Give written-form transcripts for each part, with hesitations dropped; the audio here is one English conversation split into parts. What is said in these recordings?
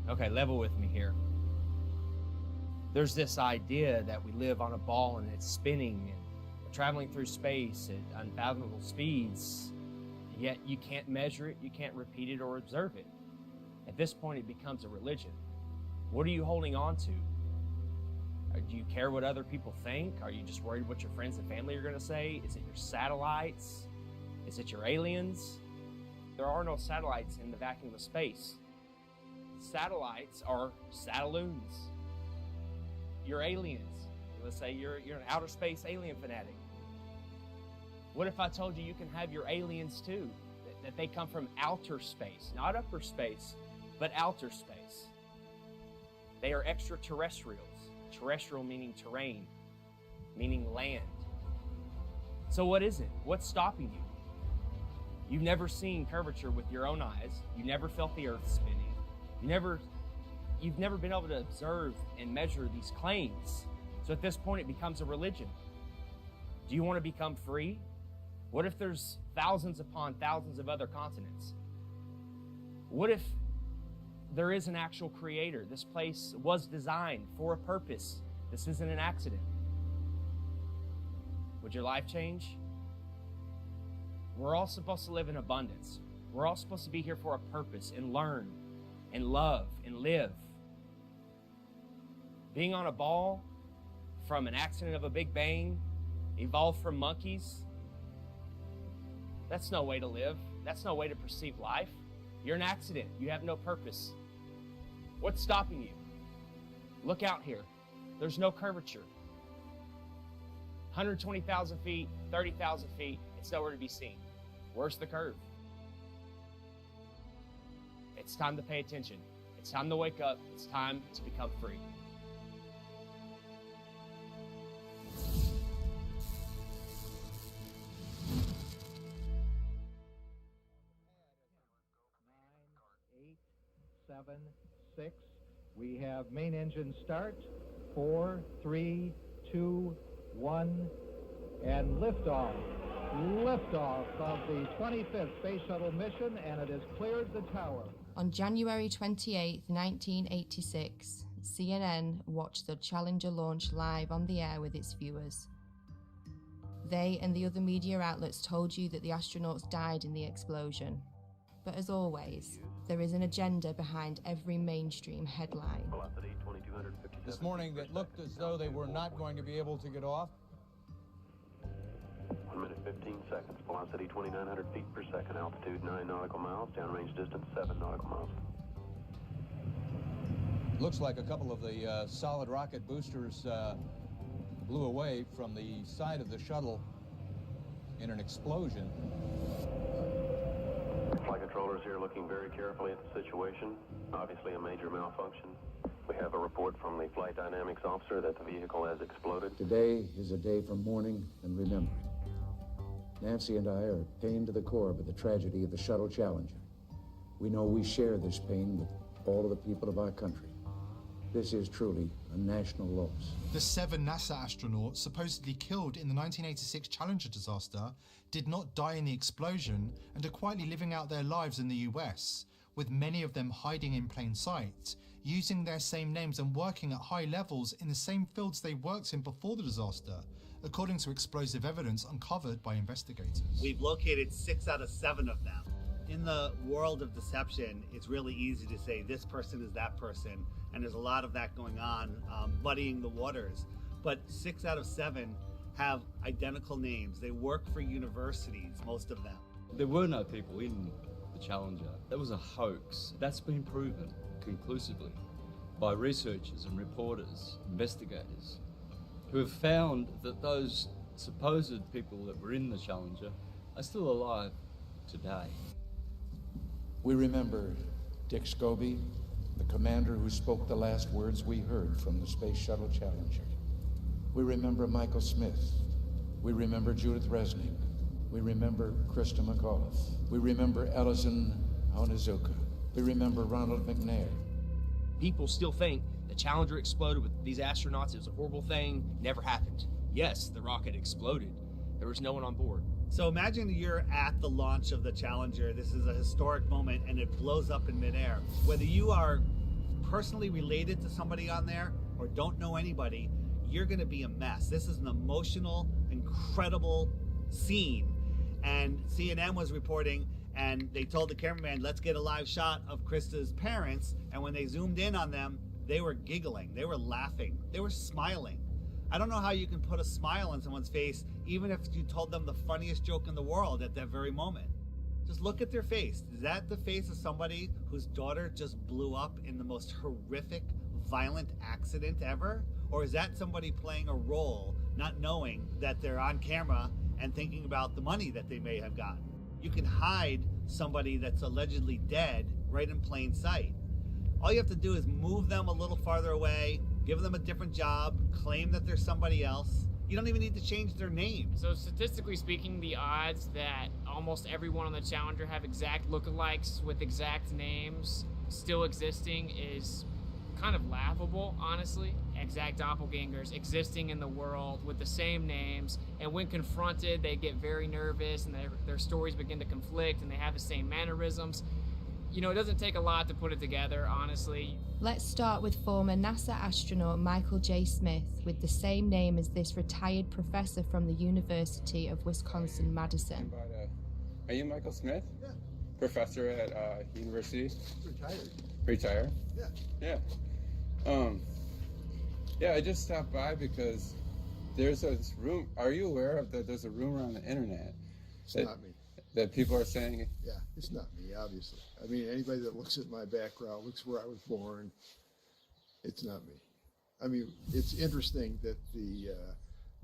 Okay, level with me here. There's this idea that we live on a ball and it's spinning and we're traveling through space at unfathomable speeds, yet you can't measure it, you can't repeat it or observe it. At this point, it becomes a religion. What are you holding on to? Do you care what other people think? Are you just worried what your friends and family are going to say? Is it your satellites? Is it your aliens? There are no satellites in the vacuum of space. Satellites are satteloons. You're aliens. Let's say you're an outer space alien fanatic. What if I told you you can have your aliens too? That they come from outer space, not upper space, but outer space. They are extraterrestrials. Terrestrial meaning terrain, meaning land. So what is it? What's stopping you? You've never seen curvature with your own eyes. You never felt the earth spinning. You've never been able to observe and measure these claims. So at this point, it becomes a religion. Do you want to become free? What if there's thousands upon thousands of other continents? What if there is an actual creator? This place was designed for a purpose. This isn't an accident. Would your life change? We're all supposed to live in abundance. We're all supposed to be here for a purpose and learn and love and live. Being on a ball from an accident of a Big Bang, evolved from monkeys, that's no way to live. That's no way to perceive life. You're an accident. You have no purpose. What's stopping you? Look out here. There's no curvature. 120,000 feet, 30,000 feet, it's nowhere to be seen. Where's the curve? It's time to pay attention. It's time to wake up. It's time to become free. Seven, 6. We have main engine start. 4, 3, 2, 1, and liftoff. Liftoff of the 25th Space Shuttle mission, and it has cleared the tower. On January 28, 1986, CNN watched the Challenger launch live on the air with its viewers. They and the other media outlets told you that the astronauts died in the explosion. But as always, there is an agenda behind every mainstream headline. This morning, it looked as though they were not going to be able to get off. 1 minute, 15 seconds. Velocity 2,900 feet per second. Altitude 9 nautical miles. Downrange distance 7 nautical miles. Looks like a couple of the solid rocket boosters blew away from the side of the shuttle in an explosion. Flight controllers here looking very carefully at the situation. Obviously a major malfunction. We have a report from the flight dynamics officer that the vehicle has exploded. Today is a day for mourning and remembering. Nancy and I are pained to the core by the tragedy of the Shuttle Challenger. We know we share this pain with all of the people of our country. This is truly a national loss. The 7 NASA astronauts supposedly killed in the 1986 Challenger disaster did not die in the explosion and are quietly living out their lives in the US, with many of them hiding in plain sight, using their same names and working at high levels in the same fields they worked in before the disaster, according to explosive evidence uncovered by investigators. We've located 6 out of 7 of them. In the world of deception, it's really easy to say this person is that person, and there's a lot of that going on, muddying the waters. But 6 out of 7 have identical names. They work for universities, most of them. There were no people in the Challenger. That was a hoax. That's been proven conclusively by researchers and reporters, investigators, who have found that those supposed people that were in the Challenger are still alive today. We remember Dick Scobie, the commander who spoke the last words we heard from the Space Shuttle Challenger. We remember Michael Smith. We remember Judith Resnick. We remember Krista McAuliffe. We remember Ellison Onizuka. We remember Ronald McNair. People still think the Challenger exploded with these astronauts. It was a horrible thing. Never happened. Yes, the rocket exploded. There was no one on board. So imagine you're at the launch of the Challenger. This is a historic moment and it blows up in midair. Whether you are personally related to somebody on there or don't know anybody, you're gonna be a mess. This is an emotional, incredible scene. And CNN was reporting, and they told the cameraman, let's get a live shot of Krista's parents. And when they zoomed in on them, they were giggling, they were laughing, they were smiling. I don't know how you can put a smile on someone's face, even if you told them the funniest joke in the world at that very moment. Just look at their face. Is that the face of somebody whose daughter just blew up in the most horrific, violent accident ever? Or is that somebody playing a role, not knowing that they're on camera and thinking about the money that they may have gotten? You can hide somebody that's allegedly dead right in plain sight. All you have to do is move them a little farther away, give them a different job, claim that they're somebody else. You don't even need to change their name. So statistically speaking, the odds that almost everyone on the Challenger have exact lookalikes with exact names still existing is kind of laughable, honestly. Exact doppelgangers existing in the world with the same names, and when confronted, they get very nervous and their stories begin to conflict and they have the same mannerisms. You know, it doesn't take a lot to put it together, honestly. Let's start with former NASA astronaut Michael J. Smith, with the same name as this retired professor from the University of Wisconsin-Madison. Are you Michael Smith? Yeah. Professor at university? Retired. Retired? Yeah. Yeah. Yeah, I just stopped by because there's a room. Are you aware of that? There's a rumor on the internet. It's not me. That people are saying. Yeah, it's not me, obviously. I mean, anybody that looks at my background, looks where I was born, it's not me. I mean, it's interesting that the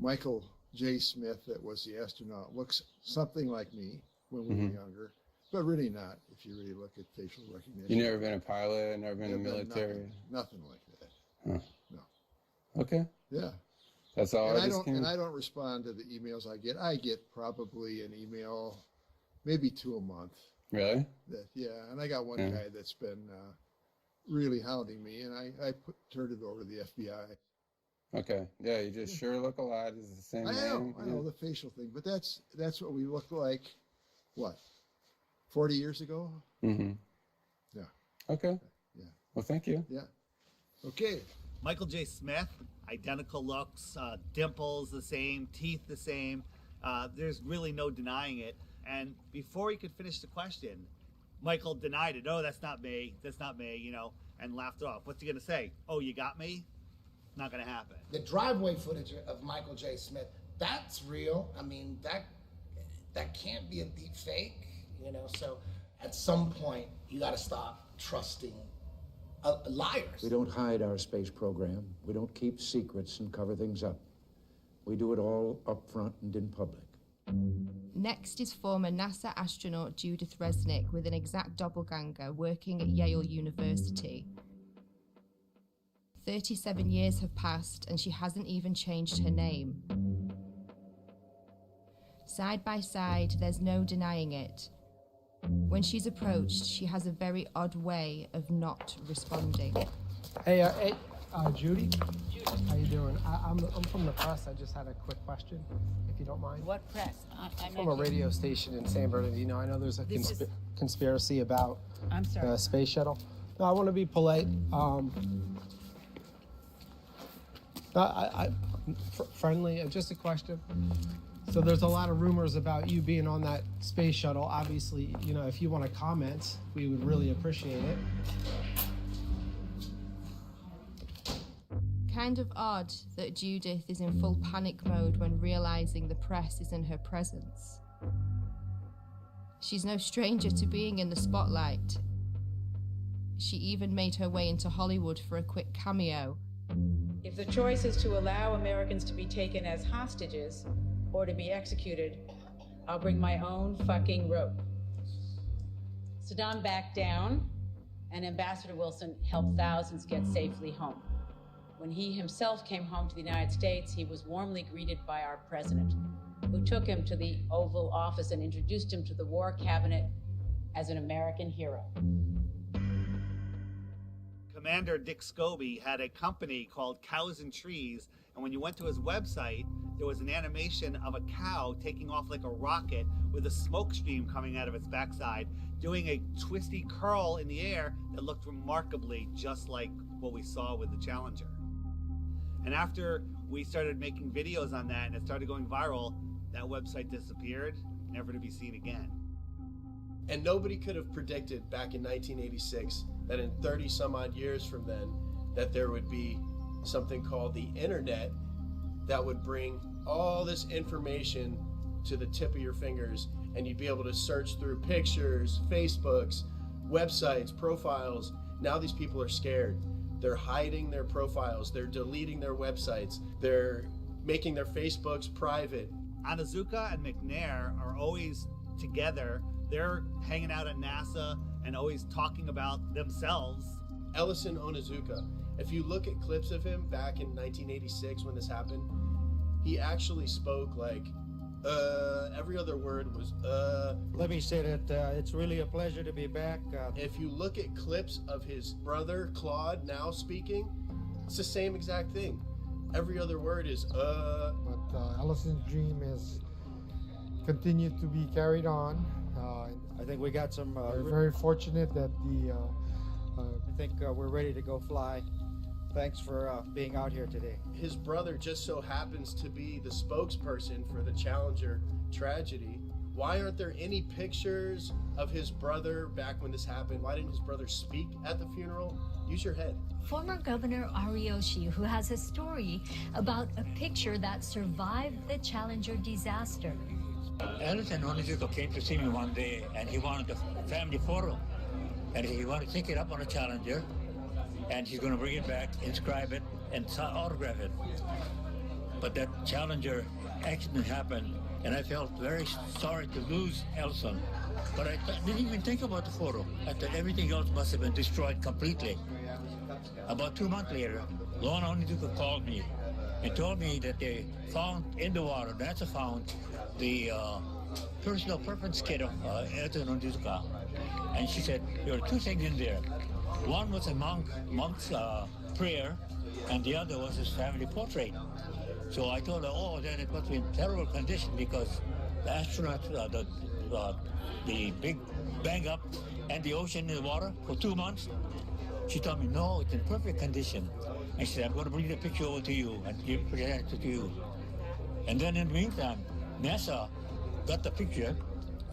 Michael J. Smith that was the astronaut looks something like me when we were younger, but really not if you really look at facial recognition. You never been a pilot, never been in the military? Nothing like that. Huh. No. Okay. Yeah. That's all. And I don't respond to the emails I get. I get probably an email, maybe 2 a month. Really? And I got one guy that's been really hounding me, and I turned it over to the FBI. Okay. Yeah, you just sure look alike. It's the same name. I know the facial thing, but that's what we look like. What? 40 years ago? Mm-hmm. Yeah. Okay. Yeah. Well, thank you. Yeah. Okay. Michael J. Smith, identical looks, dimples the same, teeth the same. There's really no denying it. And before he could finish the question, Michael denied it. Oh, that's not me, you know, and laughed it off. What's he gonna say? Oh, you got me? Not gonna happen. The driveway footage of Michael J. Smith, that's real. I mean, that can't be a deep fake, you know, so at some point you gotta stop trusting liars. We don't hide our space program. We don't keep secrets and cover things up. We do it all up front and in public. Next is former NASA astronaut Judith Resnick with an exact doppelganger working at Yale University. 37 years have passed and she hasn't even changed her name. Side by side, there's no denying it. When she's approached, she has a very odd way of not responding. Hey, Judy? How you doing? I'm from the press. I just had a quick question, if you don't mind. What press? I'm from a radio station in San Bernardino. I know there's a conspiracy about the space shuttle. No, I want to be polite. Friendly, just a question. So there's a lot of rumors about you being on that space shuttle. Obviously, you know, if you want to comment, we would really appreciate it. Kind of odd that Judith is in full panic mode when realizing the press is in her presence. She's no stranger to being in the spotlight. She even made her way into Hollywood for a quick cameo. If the choice is to allow Americans to be taken as hostages or to be executed, I'll bring my own fucking rope. Saddam backed down, and Ambassador Wilson helped thousands get safely home. When he himself came home to the United States, he was warmly greeted by our president, who took him to the Oval Office and introduced him to the War Cabinet as an American hero. Commander Dick Scobie had a company called Cows and Trees, and when you went to his website, there was an animation of a cow taking off like a rocket with a smoke stream coming out of its backside, doing a twisty curl in the air that looked remarkably just like what we saw with the Challenger. And after we started making videos on that and it started going viral, that website disappeared, never to be seen again. And nobody could have predicted back in 1986 that in 30 some odd years from then, that there would be something called the internet that would bring all this information to the tip of your fingers, and you'd be able to search through pictures, Facebooks, websites, profiles. Now these people are scared. They're hiding their profiles, they're deleting their websites, they're making their Facebooks private. Onizuka and McNair are always together. They're hanging out at NASA and always talking about themselves. Ellison Onizuka, if you look at clips of him back in 1986 when this happened, he actually spoke like, every other word was, Let me say that it's really a pleasure to be back. If you look at clips of his brother, Claude, now speaking, it's the same exact thing. Every other word is, But Ellison's dream is continued to be carried on. I think we got some. We're very fortunate that I think we're ready to go fly. Thanks for being out here today. His brother just so happens to be the spokesperson for the Challenger tragedy. Why aren't there any pictures of his brother back when this happened? Why didn't his brother speak at the funeral? Use your head. Former Governor Ariyoshi, who has a story about a picture that survived the Challenger disaster. Ellison Onizuka came to see me one day, and he wanted a family photo. And he wanted to take it up on a Challenger, and he's going to bring it back, inscribe it, and autograph it. But that Challenger accident happened, and I felt very sorry to lose Ellison. But I didn't even think about the photo. I thought everything else must have been destroyed completely. About 2 months later, Lorna Onizuka called me and told me that they found in the water, NASA found the personal preference kit of Ellison Onizuka. And she said, there were 2 things in there. One was a monk's prayer, and the other was his family portrait. So I told her, oh, then it must be in terrible condition because the astronauts, the big bang up and the ocean in the water for 2 months. She told me, no, it's in perfect condition. I said, I'm going to bring the picture over to you and present it to you. And then in the meantime, NASA got the picture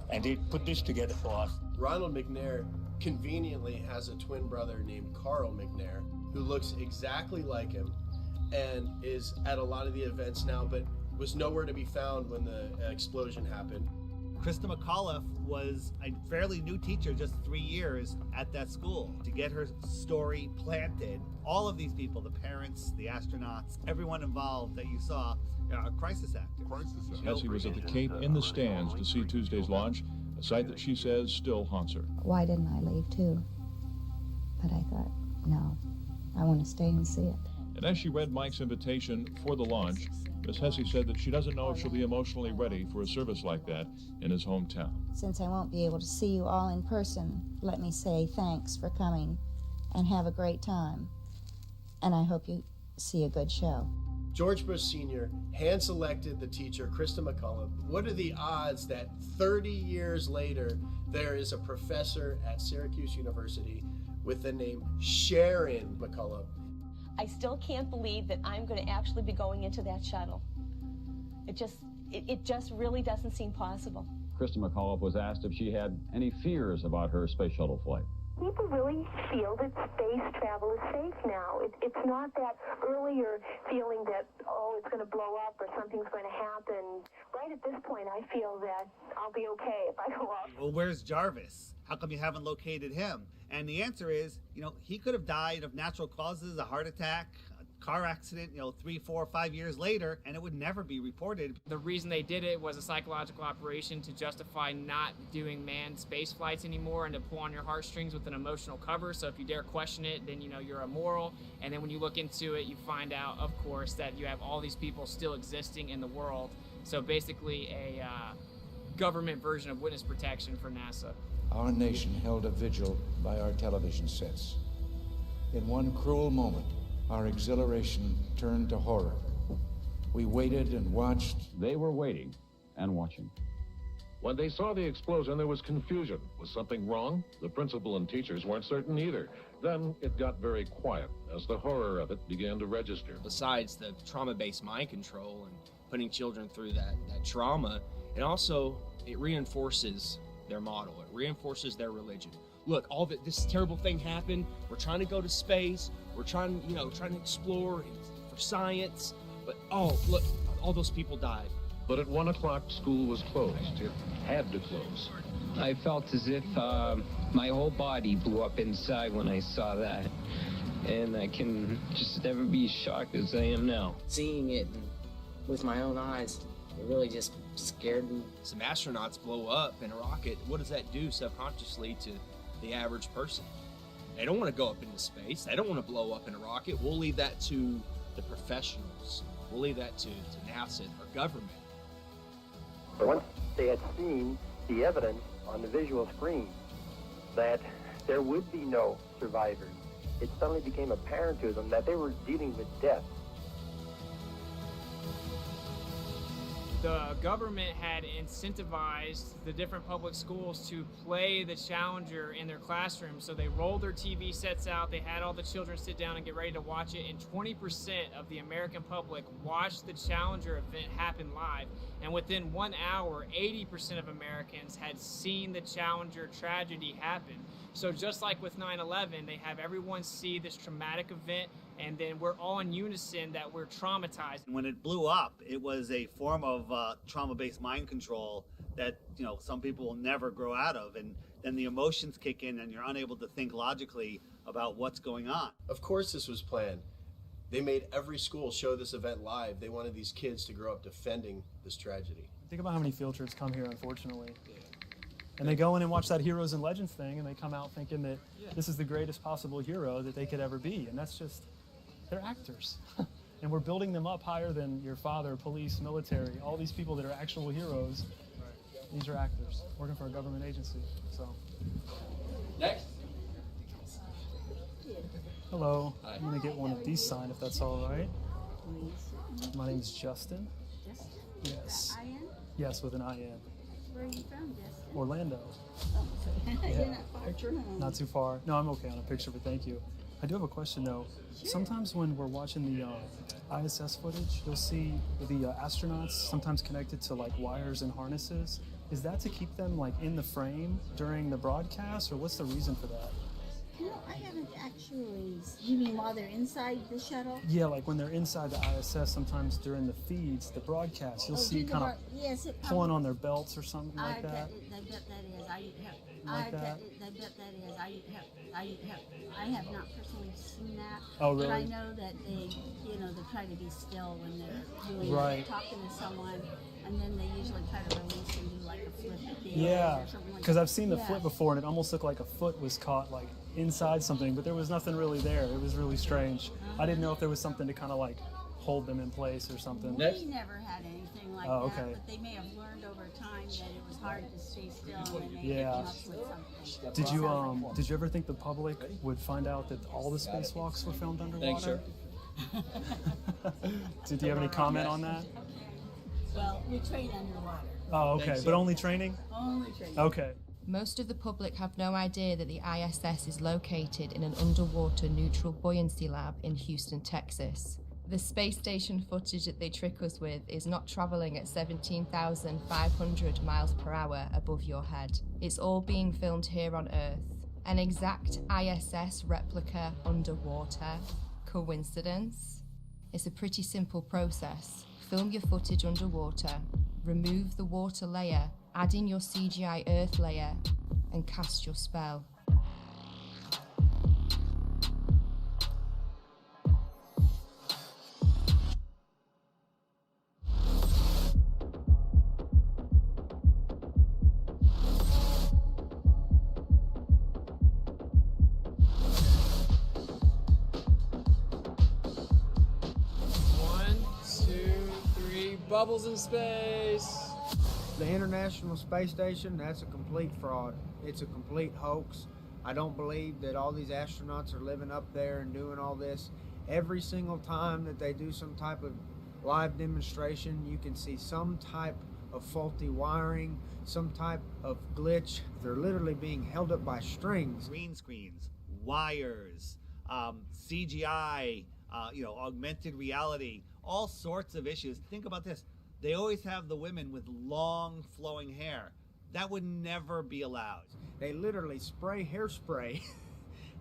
and they put this together for us. Ronald McNair conveniently has a twin brother named Carl McNair who looks exactly like him and is at a lot of the events now, but was nowhere to be found when the explosion happened. Krista McAuliffe was a fairly new teacher, just 3 years at that school. To get her story planted, all of these people, the parents, the astronauts, everyone involved that you saw, are crisis actors. Essie was at the Cape in the stands to see Tuesday's launch, a sight that she says still haunts her. Why didn't I leave too? But I thought, no, I want to stay and see it. And as she read Mike's invitation for the launch, Miss Hesse said that she doesn't know if she'll be emotionally ready for a service like that in his hometown. Since I won't be able to see you all in person, let me say thanks for coming and have a great time. And I hope you see a good show. George Bush Sr. hand-selected the teacher, Krista McAuliffe. What are the odds that 30 years later, there is a professor at Syracuse University with the name Sharon McAuliffe? I still can't believe that I'm going to actually be going into that shuttle. It just really doesn't seem possible. Krista McAuliffe was asked if she had any fears about her space shuttle flight. People really feel that space travel is safe now. It's not that earlier feeling that, oh, it's going to blow up or something's going to happen. Right at this point, I feel that I'll be okay if I go up. Well, where's Jarvis? How come you haven't located him? And the answer is, he could have died of natural causes, a heart attack, a car accident, 3, 4, 5 years later, and it would never be reported. The reason they did it was a psychological operation to justify not doing manned space flights anymore and to pull on your heartstrings with an emotional cover. So if you dare question it, then you're immoral. And then when you look into it, you find out, of course, that you have all these people still existing in the world. So basically a government version of witness protection for NASA. Our nation held a vigil by our television sets. In one cruel moment, our exhilaration turned to horror. We waited and watched. They were waiting and watching. When they saw the explosion, there was confusion. Was something wrong? The principal and teachers weren't certain either. Then it got very quiet as the horror of it began to register. Besides the trauma-based mind control and putting children through that trauma, it reinforces their model. It reinforces their religion. Look, this terrible thing happened. We're trying to go to space. We're trying to explore for science. But look, all those people died. But at 1 o'clock, school was closed. It had to close. I felt as if my whole body blew up inside when I saw that. And I can just never be as shocked as I am now. Seeing it with my own eyes, it really just scared me. Some astronauts blow up in a rocket. What does that do subconsciously to the average person? They don't want to go up into space. They don't want to blow up in a rocket. We'll leave that to the professionals. We'll leave that to NASA or government. But once they had seen the evidence on the visual screen that there would be no survivors, it suddenly became apparent to them that they were dealing with death. The government had incentivized the different public schools to play the Challenger in their classrooms. So they rolled their TV sets out, they had all the children sit down and get ready to watch it, and 20% of the American public watched the Challenger event happen live. And within 1 hour, 80% of Americans had seen the Challenger tragedy happen. So just like with 9/11, they have everyone see this traumatic event, and then we're all in unison that we're traumatized. When it blew up, it was a form of trauma-based mind control that some people will never grow out of, and then the emotions kick in and you're unable to think logically about what's going on. Of course this was planned. They made every school show this event live. They wanted these kids to grow up defending this tragedy. Think about how many field trips come here, unfortunately. And they go in and watch that Heroes and Legends thing, and they come out thinking that this is the greatest possible hero that they could ever be. And that's just, they're actors. And we're building them up higher than your father, police, military, all these people that are actual heroes. These are actors working for a government agency. So. Next. Hello. I'm going to get one of these signed if that's all right. My name is Justin. Justin? Yes. I-N? Yes, with an I-N. Where are you from, Justin? Orlando. Oh, so you're not far. Not too far. No, I'm okay on a picture, but thank you. I do have a question though. Sure. Sometimes when we're watching the ISS footage, you'll see the astronauts sometimes connected to like wires and harnesses. Is that to keep them like in the frame during the broadcast, or what's the reason for that? You know, I haven't actually. You mean while they're inside the shuttle? Yeah, like when they're inside the ISS, sometimes during the feeds, the broadcast, you'll see kind of pulling on their belts or something like that. I bet that is. I Like bet that? that is. I have not personally seen that. Oh, really? But I know that they try to be still when they're doing Right. talking to someone, and then they usually try to release and do like a flip at the Yeah, end or something like because that. I've seen the Yeah. flip before, and it almost looked like a foot was caught like inside something, but there was nothing really there. It was really strange. I didn't know if there was something to kind of like hold them in place or something. We never had anything like Oh, that, okay. but they may have learned over time that it was hard to stay still, and they may Yeah. have come up with something. Did you ever think the public would find out that all the spacewalks were filmed underwater? Thanks, sir. Did you have any comment on that? Well, we train underwater. Oh, okay, Thanks, but sir. only training? Only training. Okay. Most of the public have no idea that the ISS is located in an underwater neutral buoyancy lab in Houston, Texas. The space station footage that they trick us with is not traveling at 17,500 miles per hour above your head. It's all being filmed here on Earth. An exact ISS replica underwater. Coincidence? It's a pretty simple process. Film your footage underwater, remove the water layer, add in your CGI Earth layer, and cast your spell. One, two, three, bubbles in space. The International Space Station, that's a complete fraud. It's a complete hoax. I don't believe that all these astronauts are living up there and doing all this. Every single time that they do some type of live demonstration, you can see some type of faulty wiring, some type of glitch. They're literally being held up by strings. Green screens, wires, CGI, augmented reality, all sorts of issues. Think about this. They always have the women with long flowing hair. That would never be allowed. They literally spray hairspray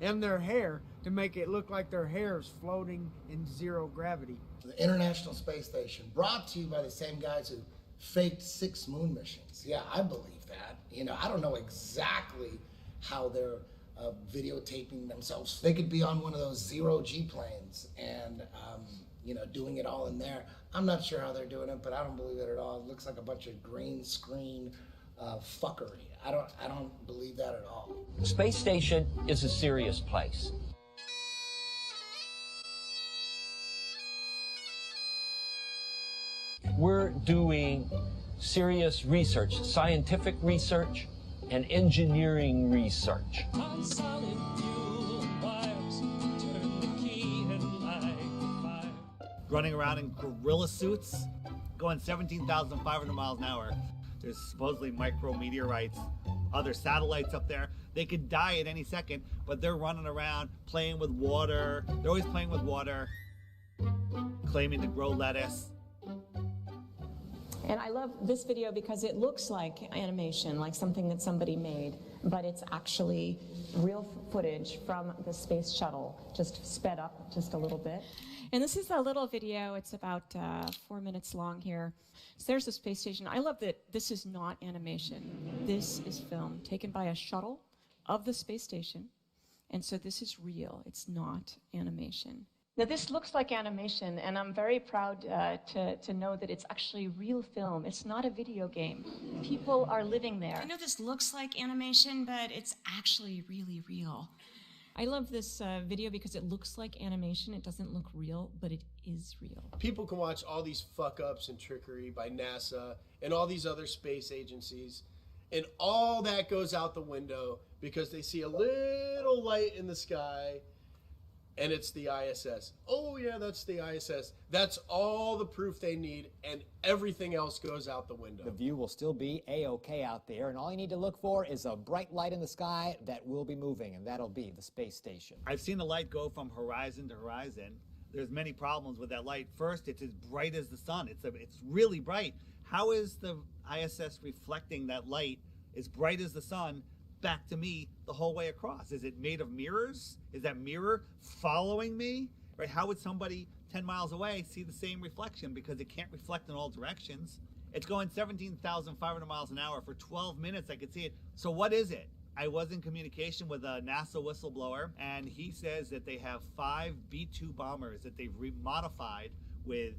in their hair to make it look like their hair is floating in zero gravity. The International Space Station, brought to you by the same guys who faked 6 moon missions. Yeah, I believe that. I don't know exactly how they're videotaping themselves. They could be on one of those zero-G planes and, doing it all in there. I'm not sure how they're doing it, but I don't believe it at all. It looks like a bunch of green screen fuckery. I don't believe that at all. The space station is a serious place. We're doing serious research, scientific research and engineering research. Running around in gorilla suits, going 17,500 miles an hour. There's supposedly micrometeorites, other satellites up there. They could die at any second, but they're running around playing with water. They're always playing with water, claiming to grow lettuce. And I love this video because it looks like animation, like something that somebody made, but it's actually real footage from the space shuttle, just sped up just a little bit. And this is a little video. It's about 4 minutes long here. So there's the space station. I love that this is not animation. This is film taken by a shuttle of the space station. And so this is real. It's not animation. Now this looks like animation, and I'm very proud to know that it's actually real film. It's not a video game. People are living there. I know this looks like animation, but it's actually really real. I love this video because it looks like animation. It doesn't look real, but it is real. People can watch all these fuck-ups and trickery by NASA and all these other space agencies, and all that goes out the window because they see a little light in the sky, and it's the ISS. Oh yeah, that's the ISS. That's all the proof they need, and everything else goes out the window. The view will still be A-OK out there, and all you need to look for is a bright light in the sky that will be moving, and that'll be the space station. I've seen the light go from horizon to horizon. There's many problems with that light. First, it's as bright as the sun. It's really bright. How is the ISS reflecting that light as bright as the sun back to me the whole way across? Is it made of mirrors? Is that mirror following me? Right? How would somebody 10 miles away see the same reflection, because it can't reflect in all directions? It's going 17,500 miles an hour for 12 minutes. I could see it. So what is it? I was in communication with a NASA whistleblower, and he says that they have 5 B-2 bombers that they've remodified with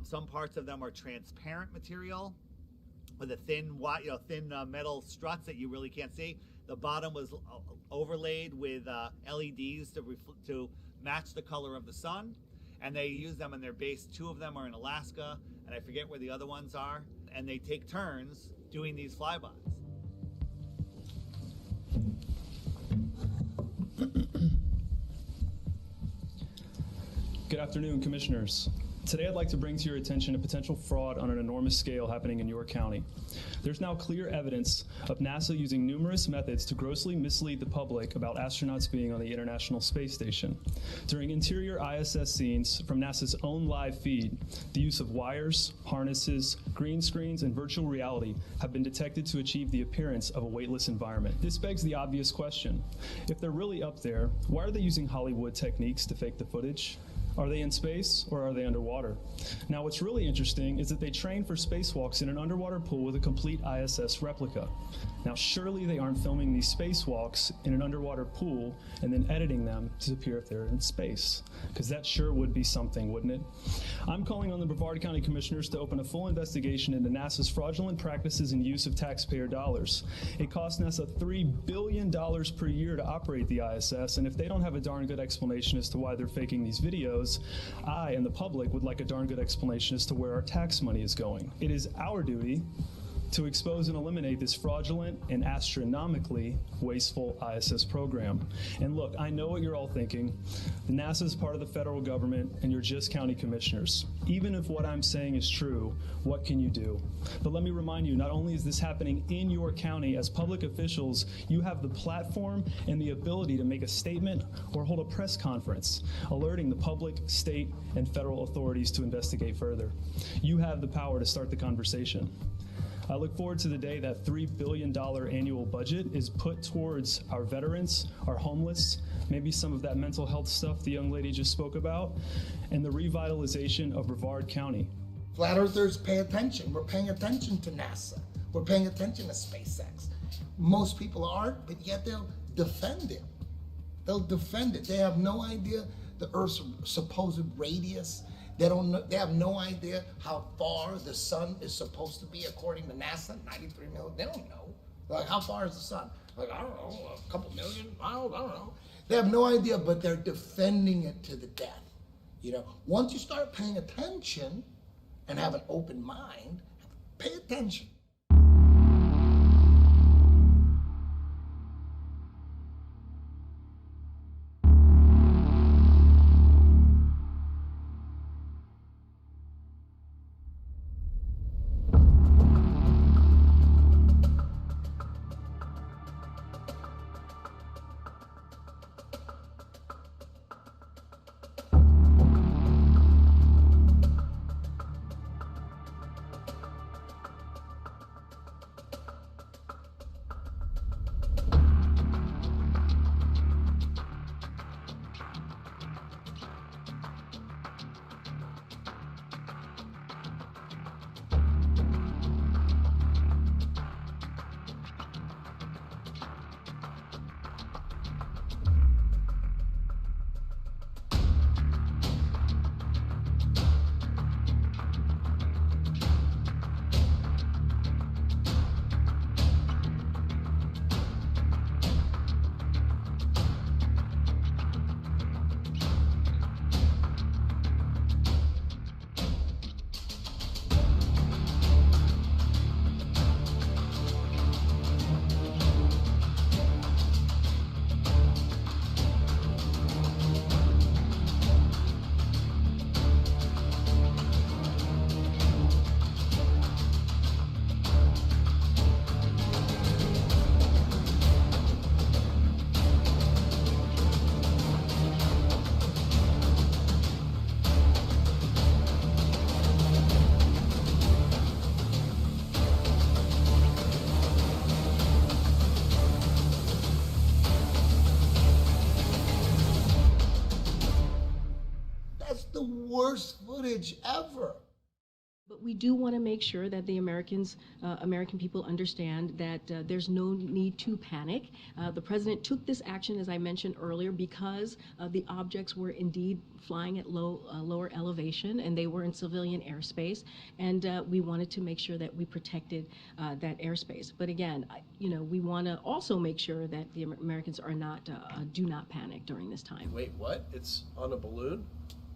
some parts of them are transparent material, with a thin metal struts that you really can't see. The bottom was overlaid with LEDs to match the color of the sun, and they use them in their base. 2 of them are in Alaska, and I forget where the other ones are, and they take turns doing these flybys. Good afternoon, Commissioners. Today I'd like to bring to your attention a potential fraud on an enormous scale happening in York County. There's now clear evidence of NASA using numerous methods to grossly mislead the public about astronauts being on the International Space Station. During interior ISS scenes from NASA's own live feed, the use of wires, harnesses, green screens, and virtual reality have been detected to achieve the appearance of a weightless environment. This begs the obvious question: if they're really up there, why are they using Hollywood techniques to fake the footage? Are they in space or are they underwater? Now, what's really interesting is that they train for spacewalks in an underwater pool with a complete ISS replica. Now, surely they aren't filming these spacewalks in an underwater pool and then editing them to appear if they're in space, because that sure would be something, wouldn't it? I'm calling on the Brevard County Commissioners to open a full investigation into NASA's fraudulent practices and use of taxpayer dollars. It costs NASA $3 billion per year to operate the ISS, and if they don't have a darn good explanation as to why they're faking these videos, I and the public would like a darn good explanation as to where our tax money is going. It is our duty to expose and eliminate this fraudulent and astronomically wasteful ISS program. And look, I know what you're all thinking. NASA is part of the federal government and you're just county commissioners. Even if what I'm saying is true, what can you do? But let me remind you, not only is this happening in your county, as public officials, you have the platform and the ability to make a statement or hold a press conference, alerting the public, state, and federal authorities to investigate further. You have the power to start the conversation. I look forward to the day that $3 billion annual budget is put towards our veterans, our homeless, maybe some of that mental health stuff the young lady just spoke about, and the revitalization of Brevard County. Flat Earthers pay attention. We're paying attention to NASA. We're paying attention to SpaceX. Most people aren't, but yet they'll defend it. They'll defend it. They have no idea the Earth's supposed radius. They have no idea how far the sun is supposed to be according to NASA, 93 million. They don't know. Like, how far is the sun? Like, I don't know, a couple million miles, I don't know. They have no idea, but they're defending it to the death. You know, once you start paying attention and have an open mind, pay attention. Worst footage ever. But we do want to make sure that the American people understand that there's no need to panic. The president took this action, as I mentioned earlier, because the objects were indeed flying at lower elevation and they were in civilian airspace, and we wanted to make sure that we protected that airspace. But again, we want to also make sure that the Americans are not do not panic during this time. Wait, what? It's on a balloon?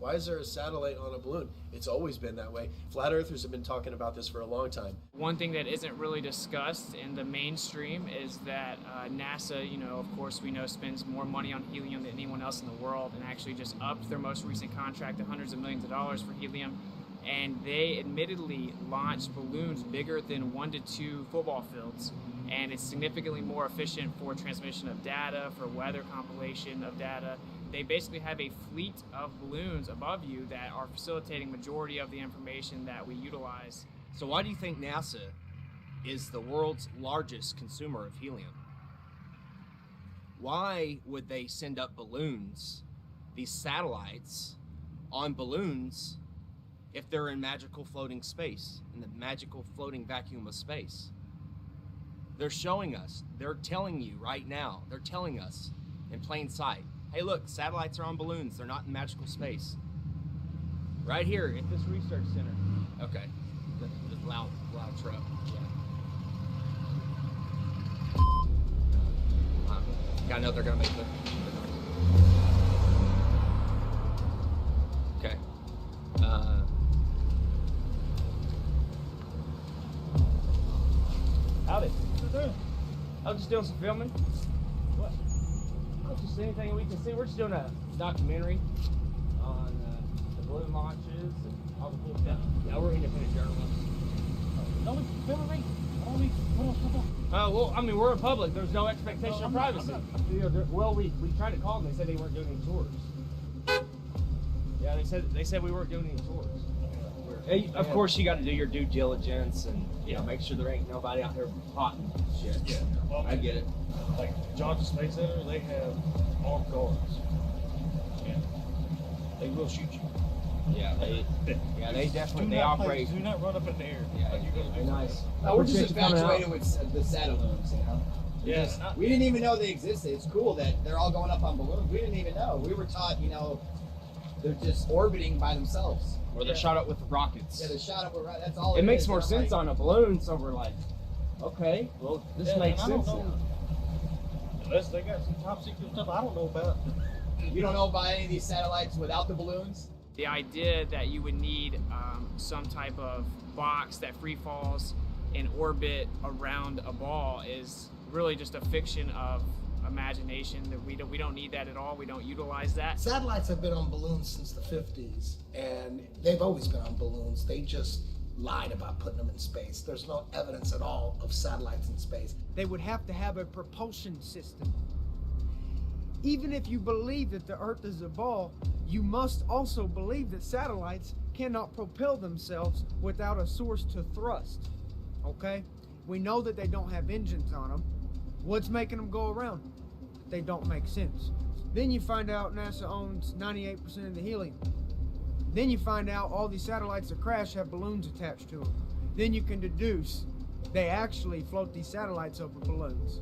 Why is there a satellite on a balloon? It's always been that way. Flat Earthers have been talking about this for a long time. One thing that isn't really discussed in the mainstream is that NASA, of course we know, spends more money on helium than anyone else in the world, and actually just upped their most recent contract to hundreds of millions of dollars for helium. And they admittedly launched balloons bigger than 1 to 2 football fields. And it's significantly more efficient for transmission of data, for weather compilation of data. They basically have a fleet of balloons above you that are facilitating majority of the information that we utilize. So why do you think NASA is the world's largest consumer of helium? Why would they send up balloons, these satellites, on balloons if they're in magical floating space, in the magical floating vacuum of space? They're showing us, they're telling you right now, they're telling us in plain sight, hey look, satellites are on balloons, they're not in magical space. Right here at this research center. Okay, this loud truck, yeah. I know they're gonna make the okay. doing some filming. What? Not just anything we can see. We're just doing a documentary on the balloon launches and all the cool stuff. Yeah, we're independent journalists. Don't be filming me. Oh, well, I mean, we're in public. There's no expectation of privacy. Well, we tried to call them. They said they weren't doing any tours. Yeah, they said we weren't doing any tours. Hey, of course, you got to do your due diligence and make sure there ain't nobody out there potting shit. Yeah, well, I get it. Like Johnson Space Center, they have armed guards. Yeah, they will shoot you. Yeah, they definitely operate. Do not run up in the air. Yeah, like you're gonna do nice. No, we're just infatuated with the satteloons, you know. Yeah. We didn't even know they existed. It's cool that they're all going up on balloons. We didn't even know. We were taught, they're just orbiting by themselves. Or they're shot up with rockets. Yeah, they're shot up with rockets. That's all. It makes is. more I'm sense like, on a balloon, so we're like, okay, well, this makes sense now. Unless they got some top secret stuff I don't know about. You don't know about any of these satellites without the balloons? The idea that you would need some type of box that free falls in orbit around a ball is really just a fiction of imagination. That we don't need that at all. We don't utilize that. Satellites have been on balloons since the 50s, and they've always been on balloons. They just lied about putting them in space. There's no evidence at all of satellites in space. They would have to have a propulsion system. Even if you believe that the Earth is a ball, you must also believe that satellites cannot propel themselves without a source to thrust, okay? We know that they don't have engines on them. What's making them go around? They don't make sense. Then you find out NASA owns 98% of the helium. Then you find out all these satellites that crash have balloons attached to them. Then you can deduce they actually float these satellites over balloons.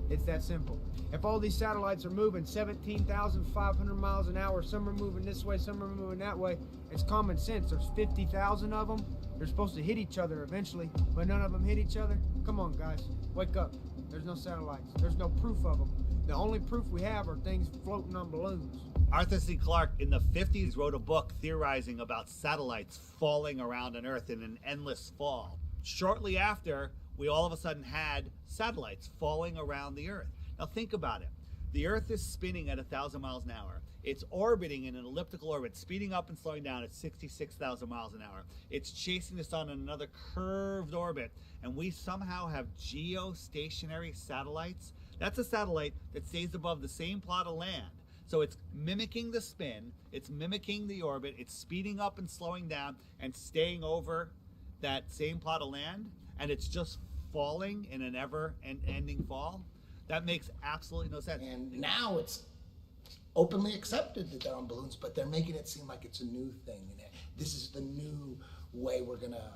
It's that simple. If all these satellites are moving 17,500 miles an hour, some are moving this way, some are moving that way, it's common sense. There's 50,000 of them. They're supposed to hit each other eventually, but none of them hit each other. Come on, guys, wake up. There's no satellites. There's no proof of them. The only proof we have are things floating on balloons. Arthur C. Clarke in the 50s wrote a book theorizing about satellites falling around on Earth in an endless fall. Shortly after, we all of a sudden had satellites falling around the Earth. Now think about it. The Earth is spinning at 1,000 miles an hour. It's orbiting in an elliptical orbit, speeding up and slowing down at 66,000 miles an hour. It's chasing the sun in another curved orbit, and we somehow have geostationary satellites. That's a satellite that stays above the same plot of land. So it's mimicking the spin, it's mimicking the orbit, it's speeding up and slowing down and staying over that same plot of land, and it's just falling in an ever-ending fall. That makes absolutely no sense. And now it's openly accepted that they're on balloons, but they're making it seem like it's a new thing. And this is the new way we're gonna